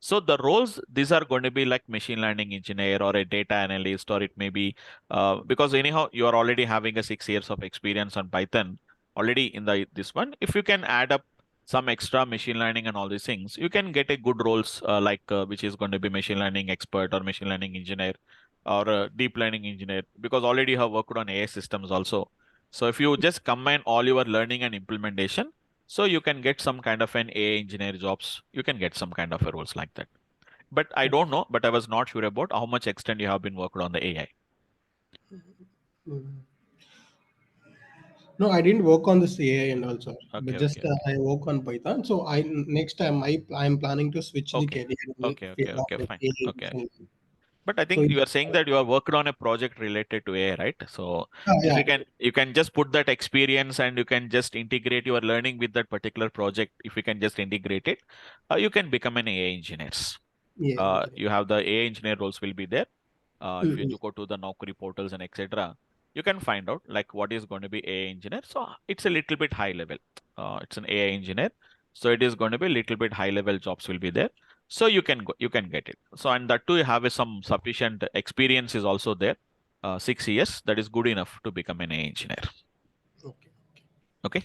So the roles, these are going to be like machine learning engineer or a data analyst, or it may be because anyhow you are already having a 6 years of experience on Python already in this one. If you can add up some extra machine learning and all these things, you can get a good roles which is going to be machine learning expert or machine learning engineer or deep learning engineer, because already you have worked on AI systems also. So if you just combine all your learning and implementation, so you can get some kind of an AI engineer jobs. You can get some kind of a roles like that. But I don't know, but I was not sure about how much extent you have been worked on the AI. Mm. No, I didn't work on this AI and also, Okay, but just okay. I work on Python. So next time I'm planning to switch the Okay. career in Okay, okay, field of okay, like fine. AI. Okay. But I So think you are saying that you are worked on a project related to AI, right? So if yeah, you can just put that experience and you can just integrate your learning with that particular project. If you can just integrate it, you can become an AI engineer. yeah, engineer. You have the AI engineer roles will be there. If you Mm-hmm. go to the Naukri portals and etc., you can find out like what is going to be AI engineer. So it's a little bit high level. It's an AI engineer, so it is going to be a little bit high level jobs will be there. So you can go, you can get it. So and that too, you have some sufficient experience is also there. 6 years, that is good enough to become an AI engineer. Okay, Okay.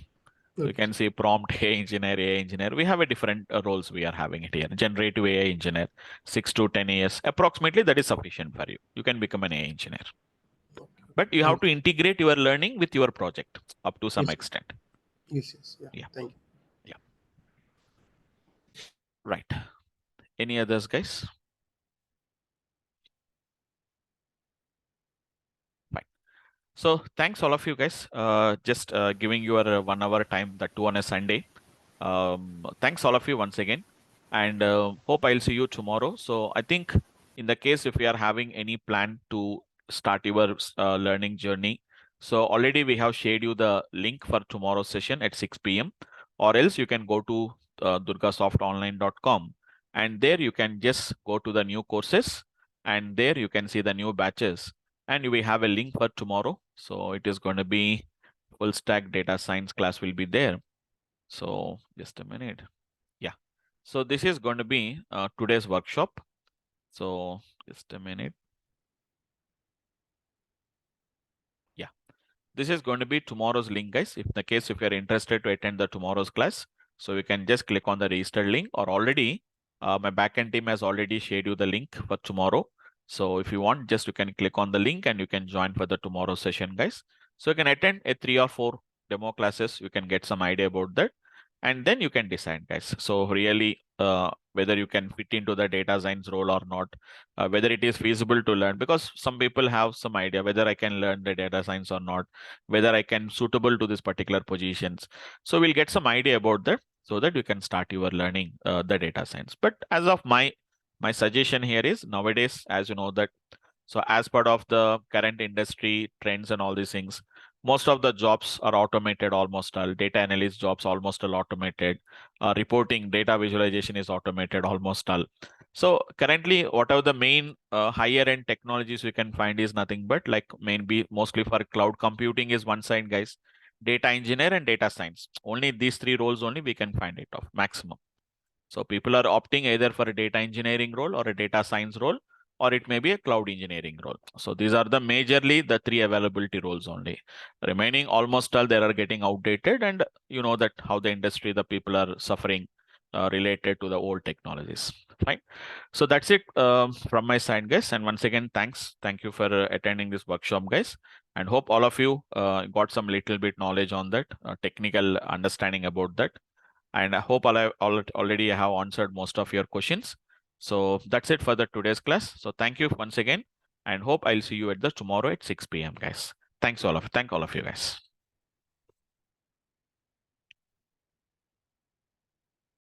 So you okay, can sir. say prompt AI engineer. We have a different roles we are having it here. Generative AI engineer, 6 to 10 years approximately. That is sufficient for you. You can become an AI engineer. Okay, But you have thank to you. integrate your learning with your project up to some Yes, extent. yes, yeah. Yeah, Thank you. yeah. Right. Any others, guys? Fine. So thanks all of you guys. Just giving your 1 hour time, that too on a Sunday. Thanks all of you once again, and hope I'll see you tomorrow. So I think in the case if we are having any plan to start your learning journey, so already we have shared you the link for tomorrow's session at 6 p.m. Or else you can go to durgasoftonline.com, and there you can just go to the new courses, and there you can see the new batches, and we have a link for tomorrow. So it is going to be full stack data science class will be there. So just a minute. Yeah. So this is going to be today's workshop. So just a minute. Yeah. This is going to be tomorrow's link, guys. If the case, if you're interested to attend the tomorrow's class, so you can just click on the register link, or already my backend team has already shared you the link for tomorrow. So if you want, just you can click on the link and you can join for the tomorrow session, guys. So you can attend a 3 or 4 demo classes. You can get some idea about that, and then you can decide, guys. So really, whether you can fit into the data science role or not, whether it is feasible to learn, because some people have some idea whether I can learn the data science or not, whether I can suitable to this particular positions. So we'll get some idea about that so that you can start your learning the data science. But as of my suggestion here is, nowadays, as you know that, so as part of the current industry trends and all these things, most of the jobs are automated, almost all data analyst jobs almost all automated, reporting data visualization is automated almost all. So currently, whatever the main higher end technologies we can find is nothing but like maybe mostly for cloud computing is one side, guys. Data engineer and data science. Only these 3 roles only we can find it of maximum. So people are opting either for a data engineering role or a data science role, or it may be a cloud engineering role. So these are the majorly the 3 availability roles only. Remaining almost all they are getting outdated, and you know that how the industry, the people are suffering related to the old technologies. Fine. So that's it from my side, guys. And once again, thank you for attending this workshop, guys. And hope all of you got some little bit knowledge on that, technical understanding about that. And I hope already have answered most of your questions. So that's it for the today's class. So thank you once again, and hope I'll see you at the tomorrow at 6 p.m. guys. Thank all of you guys.